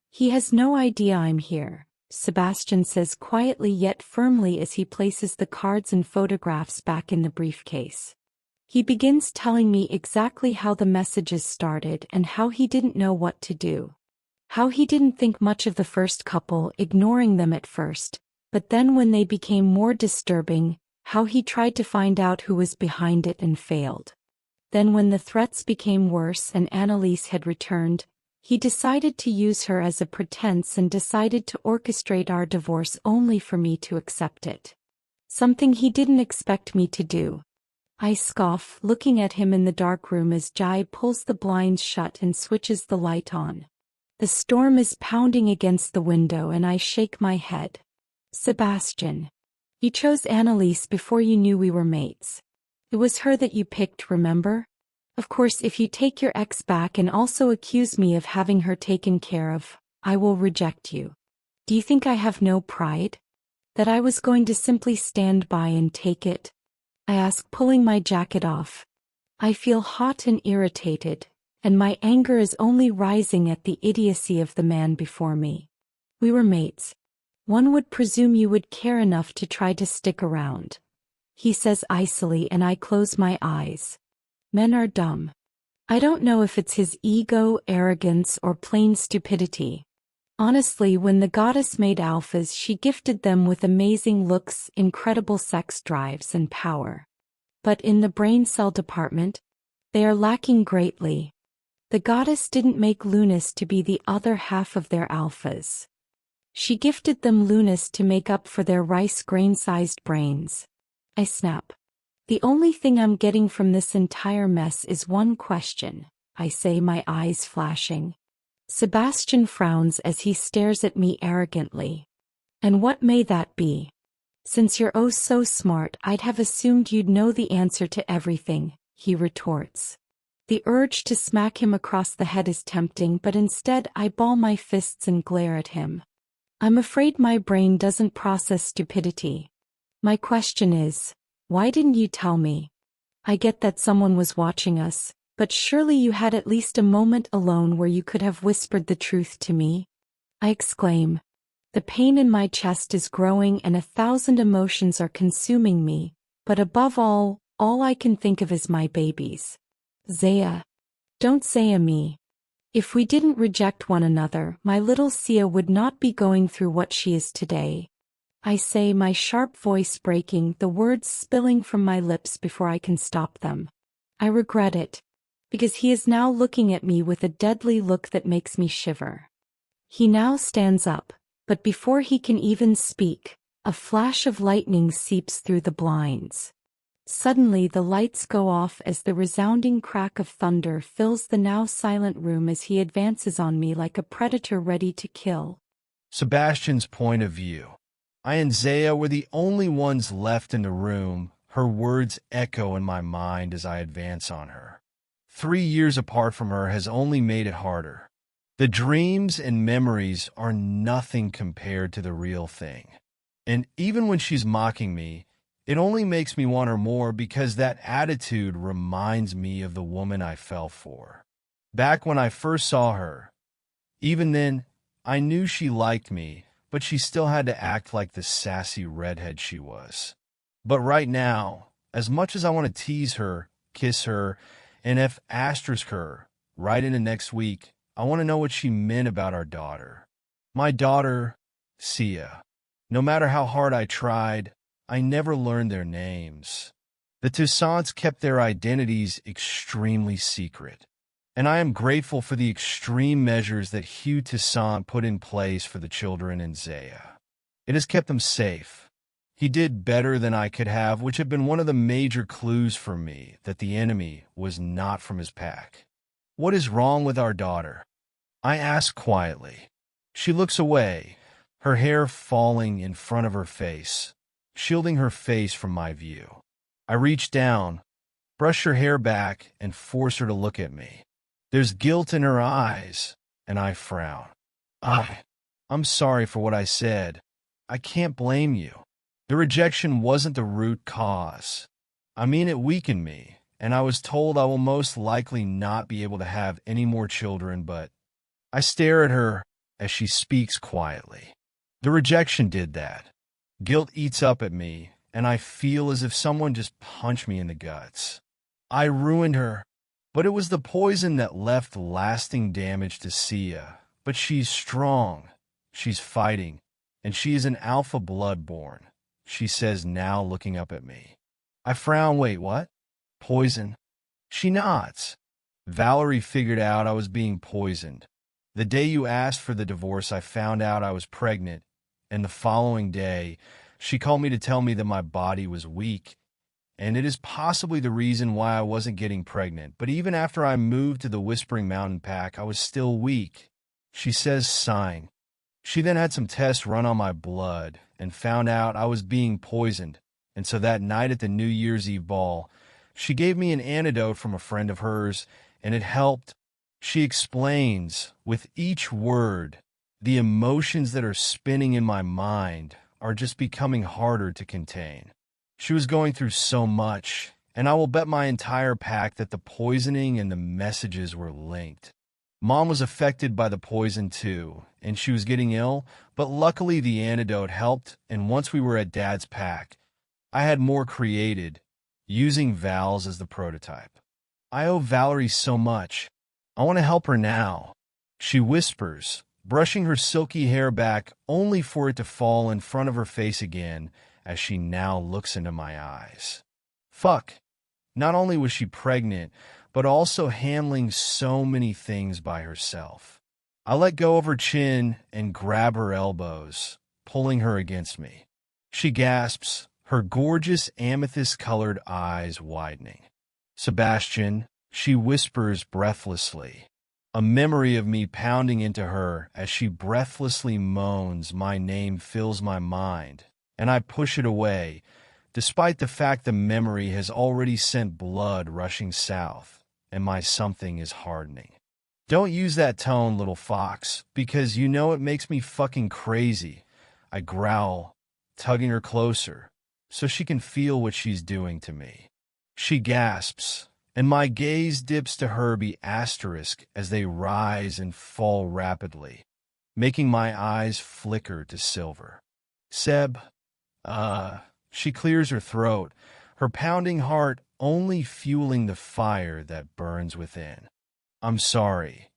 He has no idea I'm here, Sebastian says quietly yet firmly as he places the cards and photographs back in the briefcase. He begins telling me exactly how the messages started and how he didn't know what to do. How he didn't think much of the first couple, ignoring them at first, but then when they became more disturbing, how he tried to find out who was behind it and failed. Then when the threats became worse and Annalise had returned, he decided to use her as a pretense and decided to orchestrate our divorce only for me to accept it. Something he didn't expect me to do. I scoff, looking at him in the dark room as Jai pulls the blinds shut and switches the light on. The storm is pounding against the window and I shake my head. Sebastian. You chose Annalise before you knew we were mates. It was her that you picked, remember? Of course, if you take your ex back and also accuse me of having her taken care of, I will reject you. Do you think I have no pride? That I was going to simply stand by and take it? I ask, pulling my jacket off. I feel hot and irritated, and my anger is only rising at the idiocy of the man before me. We were mates. One would presume you would care enough to try to stick around. He says icily, and I close my eyes. Men are dumb. I don't know if it's his ego, arrogance, or plain stupidity. Honestly, when the goddess made alphas, she gifted them with amazing looks, incredible sex drives, and power. But in the brain cell department, they are lacking greatly. The goddess didn't make Lunas to be the other half of their alphas. She gifted them Lunas to make up for their rice grain-sized brains. I snap. The only thing I'm getting from this entire mess is one question, I say, my eyes flashing. Sebastian frowns as he stares at me arrogantly. And what may that be? Since you're oh so smart, I'd have assumed you'd know the answer to everything, he retorts. The urge to smack him across the head is tempting, but instead I ball my fists and glare at him. I'm afraid my brain doesn't process stupidity. My question is, why didn't you tell me? I get that someone was watching us, but surely you had at least a moment alone where you could have whispered the truth to me? I exclaim. The pain in my chest is growing and 1,000 emotions are consuming me, but above all I can think of is my babies. Zaia. Don't Zaia me. If we didn't reject one another, my little Sia would not be going through what she is today. I say, my sharp voice breaking, the words spilling from my lips before I can stop them. I regret it, because he is now looking at me with a deadly look that makes me shiver. He now stands up, but before he can even speak, a flash of lightning seeps through the blinds. Suddenly the lights go off as the resounding crack of thunder fills the now silent room as he advances on me like a predator ready to kill. Sebastian's point of view. I and Zaia were the only ones left in the room. Her words echo in my mind as I advance on her. 3 years apart from her has only made it harder. The dreams and memories are nothing compared to the real thing. And even when she's mocking me, it only makes me want her more because that attitude reminds me of the woman I fell for. Back when I first saw her, even then, I knew she liked me, but she still had to act like the sassy redhead she was. But right now, as much as I want to tease her, kiss her, and asterisk her right into next week, I want to know what she meant about our daughter. My daughter, Sia. No matter how hard I tried, I never learned their names. The Toussaints kept their identities extremely secret, and I am grateful for the extreme measures that Hugh Toussaint put in place for the children in Zaia. It has kept them safe. He did better than I could have, which had been one of the major clues for me that the enemy was not from his pack. What is wrong with our daughter? I ask quietly. She looks away, her hair falling in front of her face, shielding her face from my view. I reach down, brush her hair back, and force her to look at me. There's guilt in her eyes, and I frown. I'm sorry for what I said. I can't blame you. The rejection wasn't the root cause. I mean, it weakened me, and I was told I will most likely not be able to have any more children, but I stare at her as she speaks quietly. The rejection did that. Guilt eats up at me, and I feel as if someone just punched me in the guts. I ruined her, but it was the poison that left lasting damage to Sia. But she's strong, she's fighting, and she is an alpha bloodborn, she says now looking up at me. I frown. Wait, what? Poison? She nods. Valerie figured out I was being poisoned. The day you asked for the divorce, I found out I was pregnant, and the following day, she called me to tell me that my body was weak, and it is possibly the reason why I wasn't getting pregnant. But even after I moved to the Whispering Mountain Pack, I was still weak, she says, sighing. She then had some tests run on my blood and found out I was being poisoned, and so that night at the New Year's Eve ball, she gave me an antidote from a friend of hers, and it helped. She explains, with each word, the emotions that are spinning in my mind are just becoming harder to contain. She was going through so much, and I will bet my entire pack that the poisoning and the messages were linked. Mom was affected by the poison too, and she was getting ill, but luckily the antidote helped, and once we were at Dad's pack, I had more created, using Val's as the prototype. I owe Valerie so much. I want to help her now, she whispers, brushing her silky hair back only for it to fall in front of her face again as she now looks into my eyes. Fuck. Not only was she pregnant, but also handling so many things by herself. I let go of her chin and grab her elbows, pulling her against me. She gasps, her gorgeous amethyst-colored eyes widening. Sebastian, she whispers breathlessly, a memory of me pounding into her as she breathlessly moans my name fills my mind, and I push it away, despite the fact the memory has already sent blood rushing south, and my something is hardening. Don't use that tone, little fox, because you know it makes me fucking crazy, I growl, tugging her closer, so she can feel what she's doing to me. She gasps, and my gaze dips to her asterisk as they rise and fall rapidly. making my eyes flicker to silver. Seb, she clears her throat, her pounding heart only fueling the fire that burns within. I'm sorry,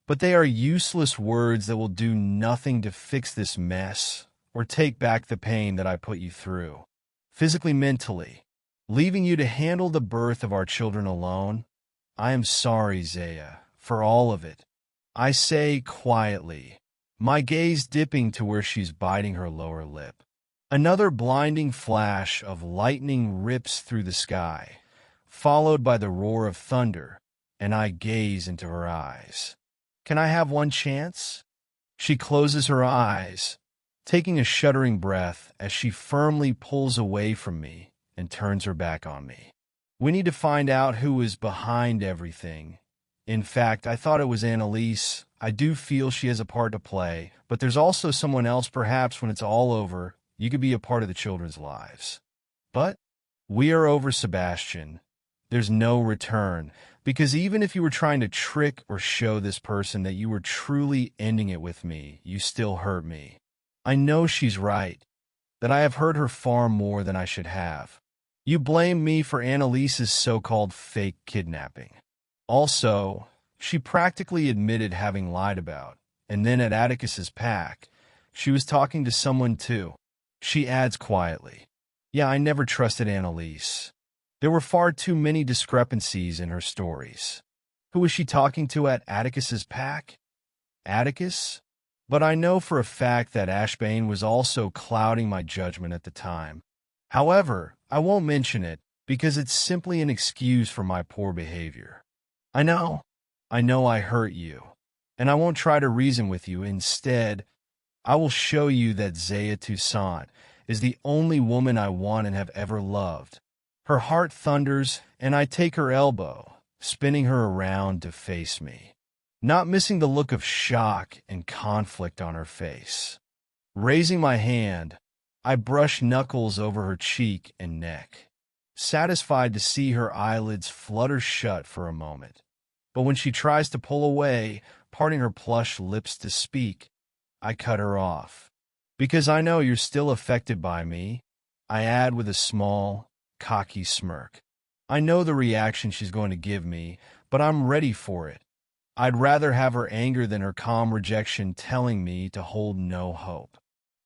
but they are useless words that will do nothing to fix this mess or take back the pain that I put you through, physically, mentally, leaving you to handle the birth of our children alone. I am sorry, Zaia, for all of it. I say quietly, my gaze dipping to where she's biting her lower lip. Another blinding flash of lightning rips through the sky, followed by the roar of thunder, and I gaze into her eyes. Can I have one chance? She closes her eyes, taking a shuddering breath as she firmly pulls away from me and turns her back on me. We need to find out who is behind everything. In fact, I thought it was Annalise. I do feel she has a part to play, but there's also someone else. Perhaps when it's all over, you could be a part of the children's lives. But we are over, Sebastian. There's no return, because even if you were trying to trick or show this person that you were truly ending it with me, you still hurt me. I know she's right, that I have hurt her far more than I should have. You blame me for Annalise's so-called fake kidnapping. Also, she practically admitted having lied about, and then at Atticus's pack, she was talking to someone too. She adds quietly, yeah, I never trusted Annalise. There were far too many discrepancies in her stories. Who was she talking to at Atticus's pack? Atticus? But I know for a fact that Ashbane was also clouding my judgment at the time. However, I won't mention it because it's simply an excuse for my poor behavior. I know I hurt you, and I won't try to reason with you. Instead, I will show you that Zaia Toussaint is the only woman I want and have ever loved. Her heart thunders, and I take her elbow, spinning her around to face me, not missing the look of shock and conflict on her face. Raising my hand, I brush knuckles over her cheek and neck, satisfied to see her eyelids flutter shut for a moment. But when she tries to pull away, parting her plush lips to speak, I cut her off. Because I know you're still affected by me, I add with a small, cocky smirk. I know the reaction she's going to give me, but I'm ready for it. I'd rather have her anger than her calm rejection telling me to hold no hope.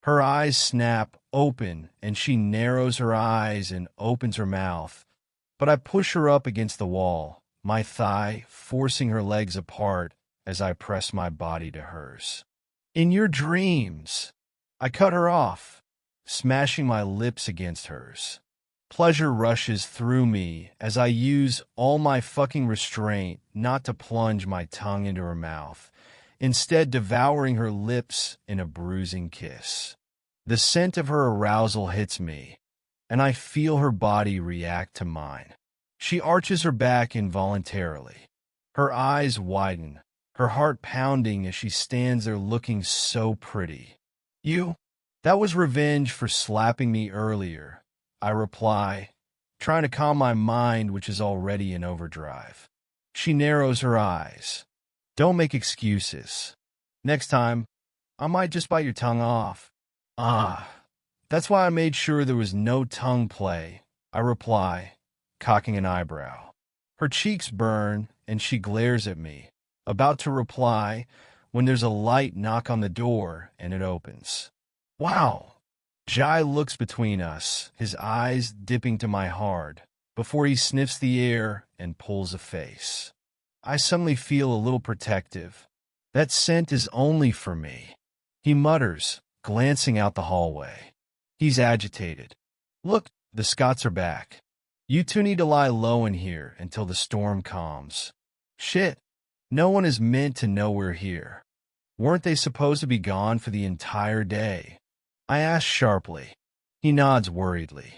Her eyes snap open, and she narrows her eyes and opens her mouth. But I push her up against the wall, my thigh forcing her legs apart as I press my body to hers. In your dreams, I cut her off, smashing my lips against hers. Pleasure rushes through me as I use all my fucking restraint not to plunge my tongue into her mouth, instead devouring her lips in a bruising kiss. The scent of her arousal hits me, and I feel her body react to mine. She arches her back involuntarily. Her eyes widen, her heart pounding as she stands there looking so pretty. You? That was revenge for slapping me earlier, I reply, trying to calm my mind which is already in overdrive. She narrows her eyes. Don't make excuses. Next time, I might just bite your tongue off. That's why I made sure there was no tongue play, I reply, cocking an eyebrow. Her cheeks burn, and she glares at me, about to reply, when there's a light knock on the door, and it opens. Wow! Jai looks between us, his eyes dipping to my heart, before he sniffs the air and pulls a face. I suddenly feel a little protective. That scent is only for me. He mutters, glancing out the hallway. He's agitated. Look, the Scots are back. You two need to lie low in here until the storm calms. Shit, no one is meant to know we're here. Weren't they supposed to be gone for the entire day? I ask sharply. He nods worriedly.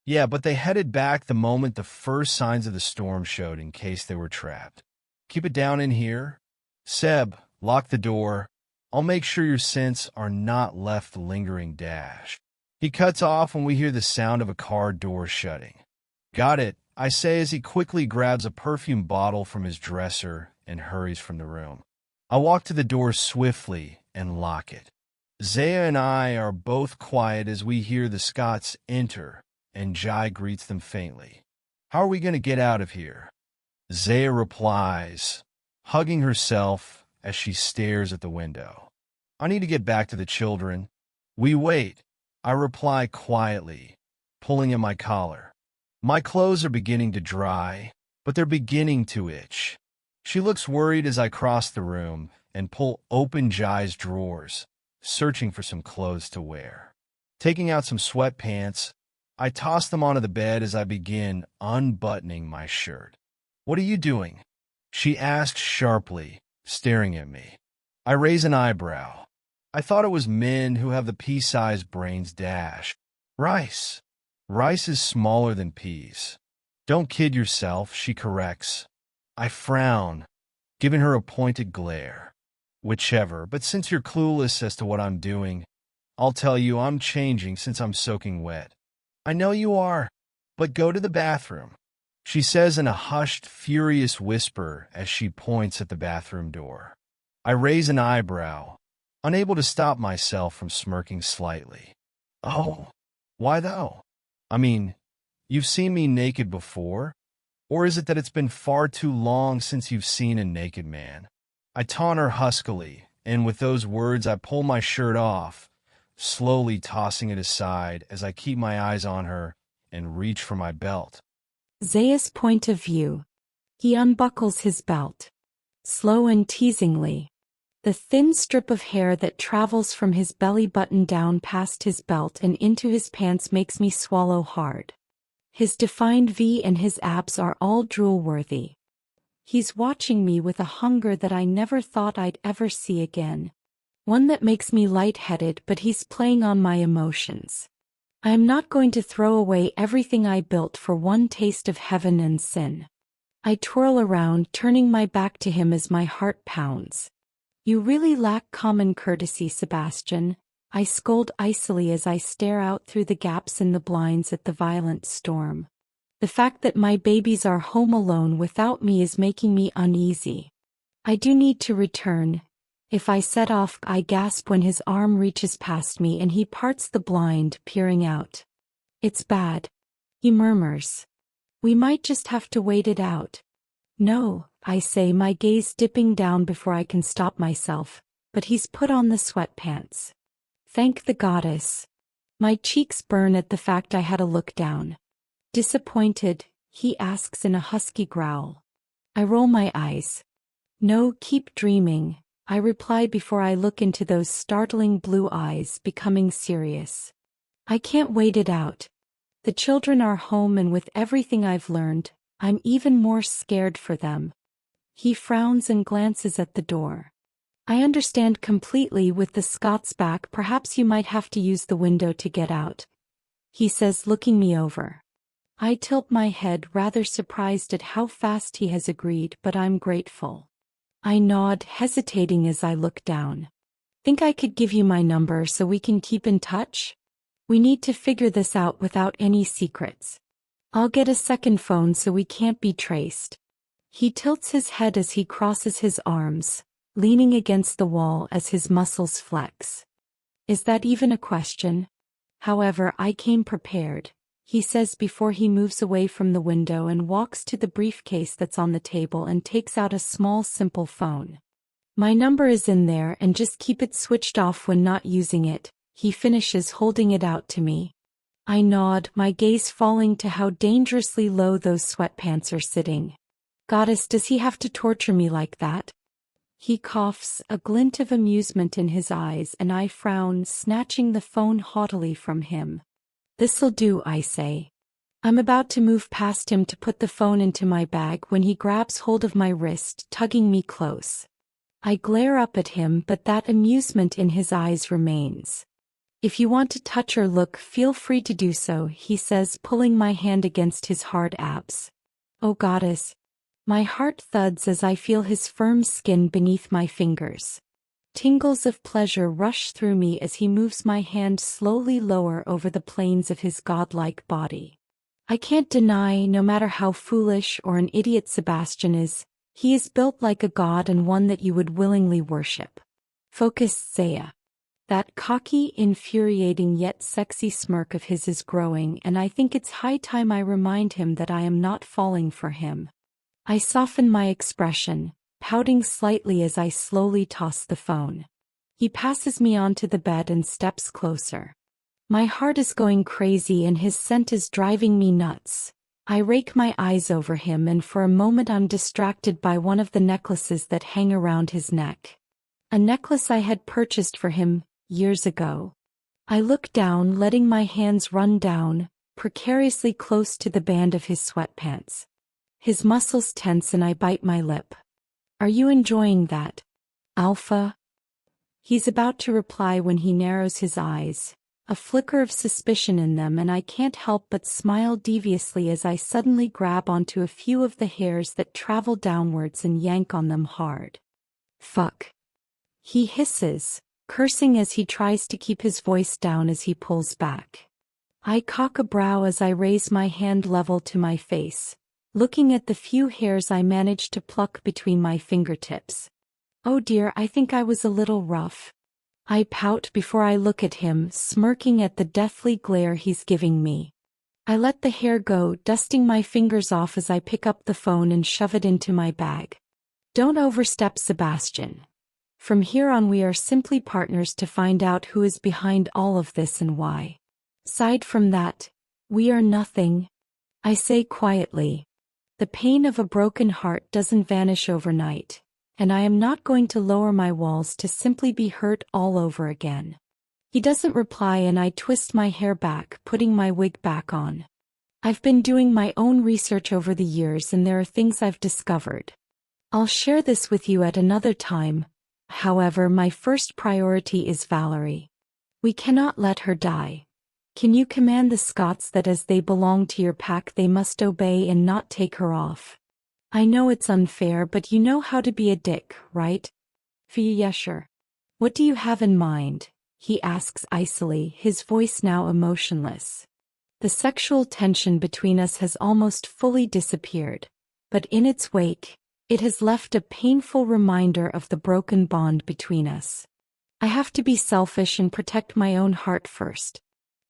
Yeah, but they headed back the moment the first signs of the storm showed in case they were trapped. Keep it down in here. Seb, lock the door. I'll make sure your scents are not left lingering dash. He cuts off when we hear the sound of a car door shutting. Got it, I say as he quickly grabs a perfume bottle from his dresser and hurries from the room. I walk to the door swiftly and lock it. Zaia and I are both quiet as we hear the Scots enter, and Jai greets them faintly. "How are we going to get out of here?" Zaia replies, hugging herself as she stares at the window. "I need to get back to the children." We wait. I reply quietly, pulling at my collar. My clothes are beginning to dry, but they're beginning to itch. She looks worried as I cross the room and pull open Jai's drawers, searching for some clothes to wear. Taking out some sweatpants, I toss them onto the bed as I begin unbuttoning my shirt. "What are you doing?" she asks sharply, staring at me. I raise an eyebrow. I thought it was men who have the pea-sized brains dash. "Rice. Rice is smaller than peas." "Don't kid yourself," she corrects. I frown, giving her a pointed glare. "Whichever, but since you're clueless as to what I'm doing, I'll tell you I'm changing since I'm soaking wet." "I know you are, but go to the bathroom," she says in a hushed, furious whisper as she points at the bathroom door. I raise an eyebrow, unable to stop myself from smirking slightly. "Oh, why though? I mean, you've seen me naked before? Or is it that it's been far too long since you've seen a naked man?" I taunt her huskily, and with those words I pull my shirt off, slowly tossing it aside as I keep my eyes on her and reach for my belt. Zaia's point of view. He unbuckles his belt. Slow and teasingly. The thin strip of hair that travels from his belly button down past his belt and into his pants makes me swallow hard. His defined V and his abs are all drool-worthy. He's watching me with a hunger that I never thought I'd ever see again. One that makes me lightheaded, but he's playing on my emotions. I am not going to throw away everything I built for one taste of heaven and sin. I twirl around, turning my back to him as my heart pounds. "You really lack common courtesy, Sebastian," I scold icily as I stare out through the gaps in the blinds at the violent storm. The fact that my babies are home alone without me is making me uneasy. I do need to return. If I set off, I gasp when his arm reaches past me and he parts the blind, peering out. "It's bad," he murmurs. "We might just have to wait it out." "No," I say, my gaze dipping down before I can stop myself, but he's put on the sweatpants. Thank the goddess. My cheeks burn at the fact I had a look down. "Disappointed?" he asks in a husky growl. I roll my eyes. "No, keep dreaming," I reply before I look into those startling blue eyes, becoming serious. "I can't wait it out. The children are home, and with everything I've learned, I'm even more scared for them." He frowns and glances at the door. "I understand completely. With the Scots back, perhaps you might have to use the window to get out," he says, looking me over. I tilt my head, rather surprised at how fast he has agreed, but I'm grateful. I nod, hesitating as I look down. "Think I could give you my number so we can keep in touch? We need to figure this out without any secrets. I'll get a second phone so we can't be traced." He tilts his head as he crosses his arms, leaning against the wall as his muscles flex. "Is that even a question? However, I came prepared," he says before he moves away from the window and walks to the briefcase that's on the table and takes out a small, simple phone. "My number is in there, and just keep it switched off when not using it," he finishes, holding it out to me. I nod, my gaze falling to how dangerously low those sweatpants are sitting. "Goddess, does he have to torture me like that?" He coughs, a glint of amusement in his eyes, and I frown, snatching the phone haughtily from him. "This'll do," I say. I'm about to move past him to put the phone into my bag when he grabs hold of my wrist, tugging me close. I glare up at him, but that amusement in his eyes remains. "If you want to touch or look, feel free to do so," he says, pulling my hand against his hard abs. "Oh goddess." My heart thuds as I feel his firm skin beneath my fingers. Tingles of pleasure rush through me as he moves my hand slowly lower over the planes of his godlike body. I can't deny, no matter how foolish or an idiot Sebastian is, he is built like a god and one that you would willingly worship. focused Zaia. That cocky, infuriating yet sexy smirk of his is growing, and I think it's high time I remind him that I am not falling for him. I soften my expression, pouting slightly as I slowly toss the phone. He passes me onto the bed and steps closer. My heart is going crazy and his scent is driving me nuts. I rake my eyes over him and for a moment I'm distracted by one of the necklaces that hang around his neck. A necklace I had purchased for him years ago. I look down, letting my hands run down, precariously close to the band of his sweatpants. His muscles tense and I bite my lip. Are you enjoying that, Alpha? He's about to reply when he narrows his eyes, a flicker of suspicion in them, and I can't help but smile deviously as I suddenly grab onto a few of the hairs that travel downwards and yank on them hard. Fuck. He hisses, cursing as he tries to keep his voice down as he pulls back. I cock a brow as I raise my hand level to my face, looking at the few hairs I managed to pluck between my fingertips. Oh dear, I think I was a little rough. I pout before I look at him, smirking at the deathly glare he's giving me. I let the hair go, dusting my fingers off as I pick up the phone and shove it into my bag. Don't overstep, Sebastian. From here on we are simply partners to find out who is behind all of this and why. Aside from that, we are nothing. I say quietly. The pain of a broken heart doesn't vanish overnight, and I am not going to lower my walls to simply be hurt all over again. He doesn't reply and I twist my hair back, putting my wig back on. I've been doing my own research over the years and there are things I've discovered. I'll share this with you at another time. However, my first priority is Valerie. We cannot let her die. Can you command the Scots that as they belong to your pack they must obey and not take her off? I know it's unfair, but you know how to be a dick, right? Yeah, sure. What do you have in mind? He asks icily, his voice now emotionless. The sexual tension between us has almost fully disappeared, but in its wake, it has left a painful reminder of the broken bond between us. I have to be selfish and protect my own heart first.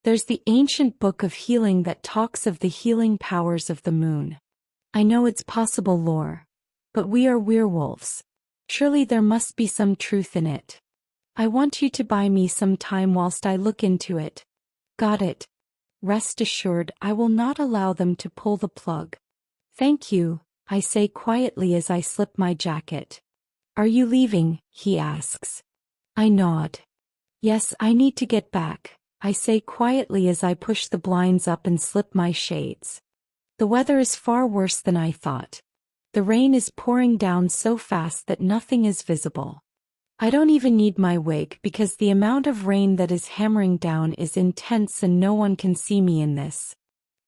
There's the ancient book of healing that talks of the healing powers of the moon. I know it's possible lore, but we are werewolves. Surely there must be some truth in it. I want you to buy me some time whilst I look into it. Got it. Rest assured, I will not allow them to pull the plug. Thank you, I say quietly as I slip my jacket. Are you leaving? He asks. I nod. Yes, I need to get back, I say quietly as I push the blinds up and slip my shades. The weather is far worse than I thought. The rain is pouring down so fast that nothing is visible. I don't even need my wig because the amount of rain that is hammering down is intense and no one can see me in this.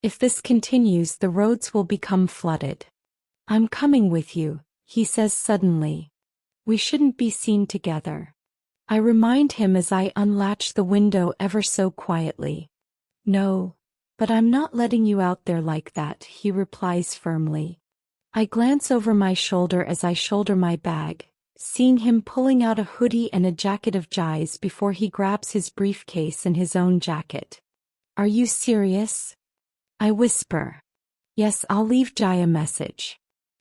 If this continues, the roads will become flooded. I'm coming with you, he says suddenly. We shouldn't be seen together. I remind him as I unlatch the window ever so quietly. No, but I'm not letting you out there like that, he replies firmly. I glance over my shoulder as I shoulder my bag, seeing him pulling out a hoodie and a jacket of Jai's before he grabs his briefcase and his own jacket. Are you serious? I whisper. Yes, I'll leave Jai a message.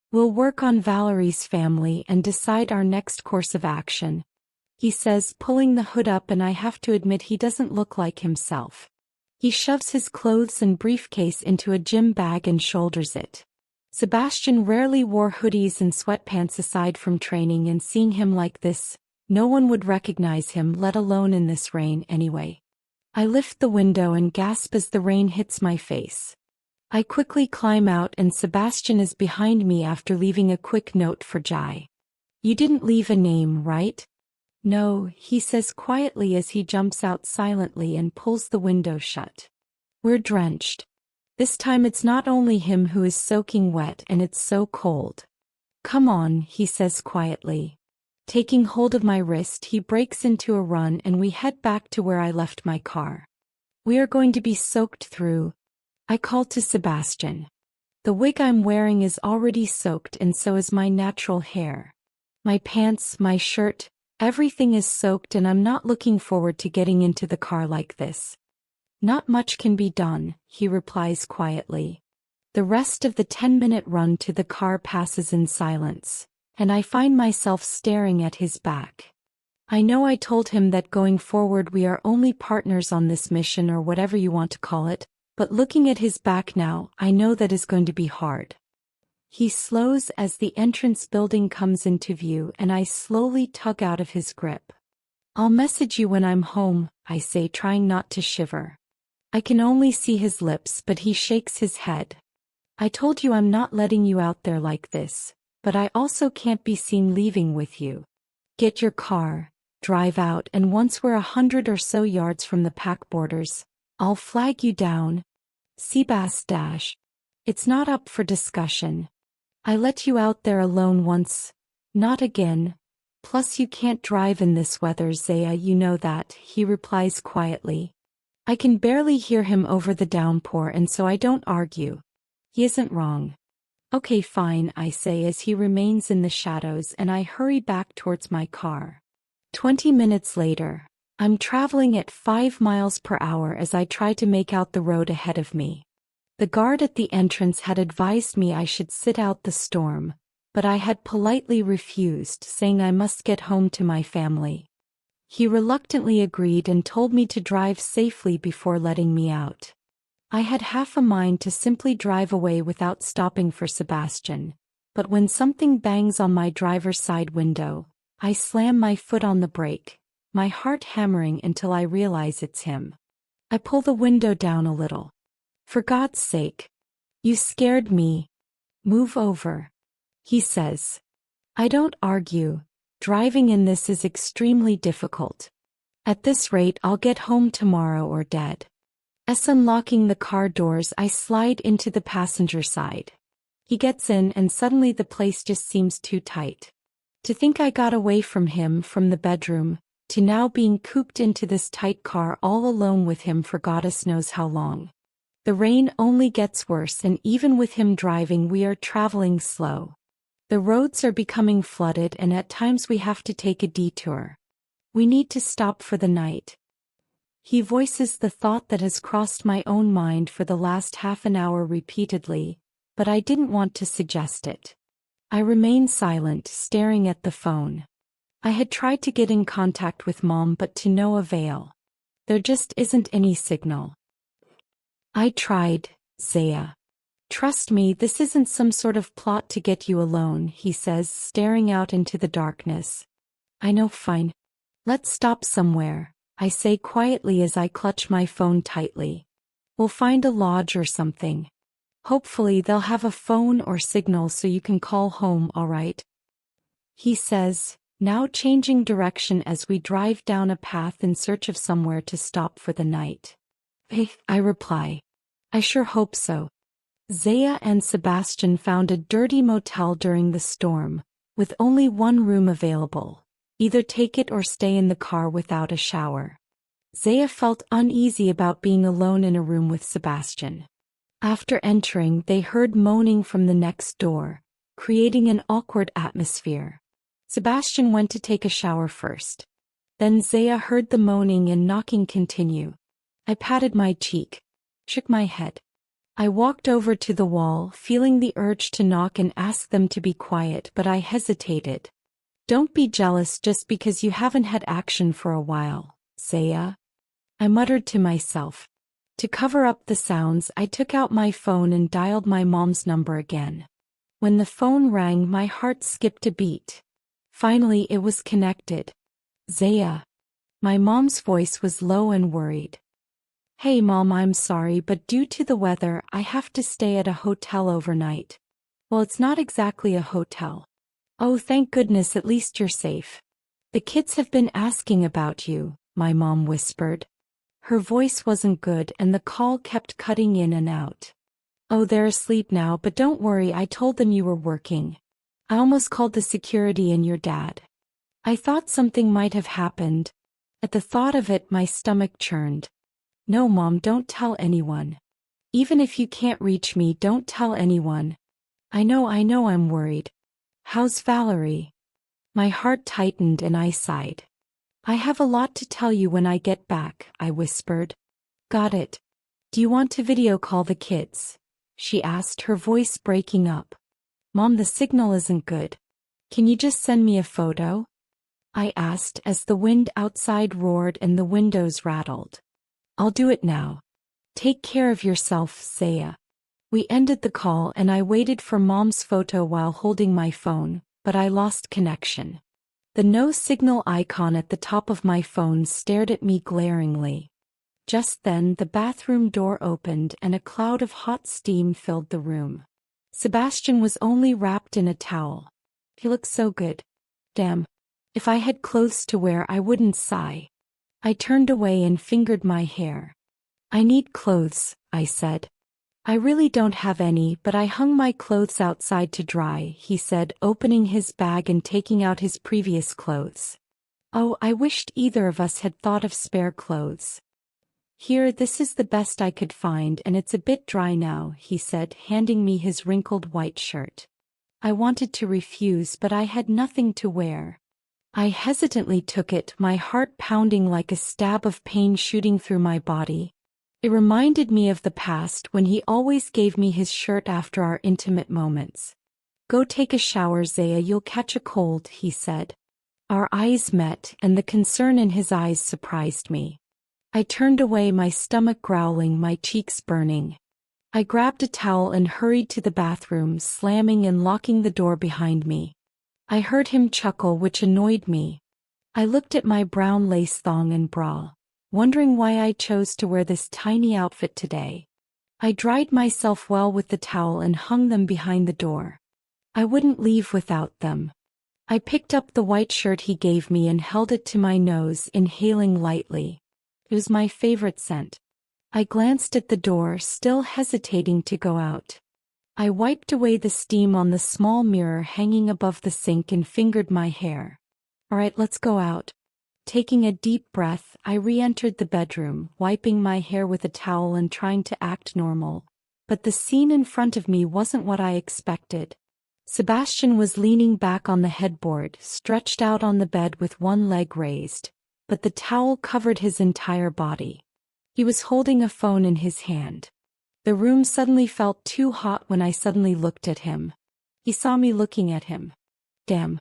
We'll work on Valerie's family and decide our next course of action, he says, pulling the hood up, and I have to admit he doesn't look like himself. He shoves his clothes and briefcase into a gym bag and shoulders it. Sebastian rarely wore hoodies and sweatpants aside from training, and seeing him like this, no one would recognize him, let alone in this rain anyway. I lift the window and gasp as the rain hits my face. I quickly climb out and Sebastian is behind me after leaving a quick note for Jai. You didn't leave a name, right? No, he says quietly as he jumps out silently and pulls the window shut. We're drenched. This time it's not only him who is soaking wet, and it's so cold. Come on, he says quietly. Taking hold of my wrist, he breaks into a run and we head back to where I left my car. We are going to be soaked through. I call to Sebastian. The wig I'm wearing is already soaked and so is my natural hair. My pants, my shirt, Everything is soaked and I'm not looking forward to getting into the car like this. Not much can be done, he replies quietly. The rest of the 10-minute run to the car passes in silence, and I find myself staring at his back. I know I told him that going forward we are only partners on this mission or whatever you want to call it, but looking at his back now, I know that is going to be hard. He slows as the entrance building comes into view and I slowly tug out of his grip. I'll message you when I'm home, I say, trying not to shiver. I can only see his lips, but he shakes his head. I told you I'm not letting you out there like this, but I also can't be seen leaving with you. Get your car, drive out, and once we're 100 or so yards from the pack borders, I'll flag you down. Sebastian. It's not up for discussion. I let you out there alone once, not again. Plus you can't drive in this weather, Zaia, you know that, he replies quietly. I can barely hear him over the downpour and so I don't argue. He isn't wrong. Okay, fine, I say as he remains in the shadows and I hurry back towards my car. 20 minutes later, I'm traveling at 5 miles per hour as I try to make out the road ahead of me. The guard at the entrance had advised me I should sit out the storm, but I had politely refused, saying I must get home to my family. He reluctantly agreed and told me to drive safely before letting me out. I had half a mind to simply drive away without stopping for Sebastian, but when something bangs on my driver's side window, I slam my foot on the brake, my heart hammering until I realize it's him. I pull the window down a little. For God's sake. You scared me. Move over. He says. I don't argue. Driving in this is extremely difficult. At this rate I'll get home tomorrow or dead. As unlocking the car doors I slide into the passenger side. He gets in and suddenly the place just seems too tight. To think I got away from him from the bedroom, to now being cooped into this tight car all alone with him for goddess knows how long. The rain only gets worse and even with him driving we are traveling slow. The roads are becoming flooded and at times we have to take a detour. We need to stop for the night. He voices the thought that has crossed my own mind for the last half an hour repeatedly, but I didn't want to suggest it. I remain silent, staring at the phone. I had tried to get in contact with Mom but to no avail. There just isn't any signal. I tried, Zaia. Trust me, this isn't some sort of plot to get you alone, he says, staring out into the darkness. I know, fine. Let's stop somewhere, I say quietly as I clutch my phone tightly. We'll find a lodge or something. Hopefully they'll have a phone or signal so you can call home, all right? He says, now changing direction as we drive down a path in search of somewhere to stop for the night. I reply. I sure hope so. Zaia and Sebastian found a dirty motel during the storm, with only one room available. Either take it or stay in the car without a shower. Zaia felt uneasy about being alone in a room with Sebastian. After entering, they heard moaning from the next door, creating an awkward atmosphere. Sebastian went to take a shower first. Then Zaia heard the moaning and knocking continue. I patted my cheek, shook my head. I walked over to the wall, feeling the urge to knock and ask them to be quiet, but I hesitated. Don't be jealous just because you haven't had action for a while, Zaia. I muttered to myself. To cover up the sounds, I took out my phone and dialed my mom's number again. When the phone rang, my heart skipped a beat. Finally, it was connected. Zaia. My mom's voice was low and worried. Hey Mom, I'm sorry, but due to the weather, I have to stay at a hotel overnight. Well, it's not exactly a hotel. Oh, thank goodness, at least you're safe. The kids have been asking about you, my mom whispered. Her voice wasn't good and the call kept cutting in and out. Oh, they're asleep now, but don't worry, I told them you were working. I almost called the security and your dad. I thought something might have happened. At the thought of it, my stomach churned. No, Mom, don't tell anyone. Even if you can't reach me, don't tell anyone. I know I'm worried. How's Valerie? My heart tightened and I sighed. I have a lot to tell you when I get back, I whispered. Got it. Do you want to video call the kids? She asked, her voice breaking up. Mom, the signal isn't good. Can you just send me a photo? I asked as the wind outside roared and the windows rattled. I'll do it now. Take care of yourself, Zaia. We ended the call and I waited for Mom's photo while holding my phone, but I lost connection. The no signal icon at the top of my phone stared at me glaringly. Just then the bathroom door opened and a cloud of hot steam filled the room. Sebastian was only wrapped in a towel. He looked so good. Damn. If I had clothes to wear I wouldn't sigh. I turned away and fingered my hair. I need clothes, I said. I really don't have any, but I hung my clothes outside to dry, he said, opening his bag and taking out his previous clothes. Oh, I wished either of us had thought of spare clothes. Here, this is the best I could find and it's a bit dry now, he said, handing me his wrinkled white shirt. I wanted to refuse, but I had nothing to wear. I hesitantly took it, my heart pounding like a stab of pain shooting through my body. It reminded me of the past when he always gave me his shirt after our intimate moments. Go take a shower, Zaia, you'll catch a cold, he said. Our eyes met, and the concern in his eyes surprised me. I turned away, my stomach growling, my cheeks burning. I grabbed a towel and hurried to the bathroom, slamming and locking the door behind me. I heard him chuckle, which annoyed me. I looked at my brown lace thong and bra, wondering why I chose to wear this tiny outfit today. I dried myself well with the towel and hung them behind the door. I wouldn't leave without them. I picked up the white shirt he gave me and held it to my nose, inhaling lightly. It was my favorite scent. I glanced at the door, still hesitating to go out. I wiped away the steam on the small mirror hanging above the sink and fingered my hair. All right, let's go out. Taking a deep breath, I re-entered the bedroom, wiping my hair with a towel and trying to act normal. But the scene in front of me wasn't what I expected. Sebastian was leaning back on the headboard, stretched out on the bed with one leg raised, but the towel covered his entire body. He was holding a phone in his hand. The room suddenly felt too hot when I suddenly looked at him. He saw me looking at him. Damn.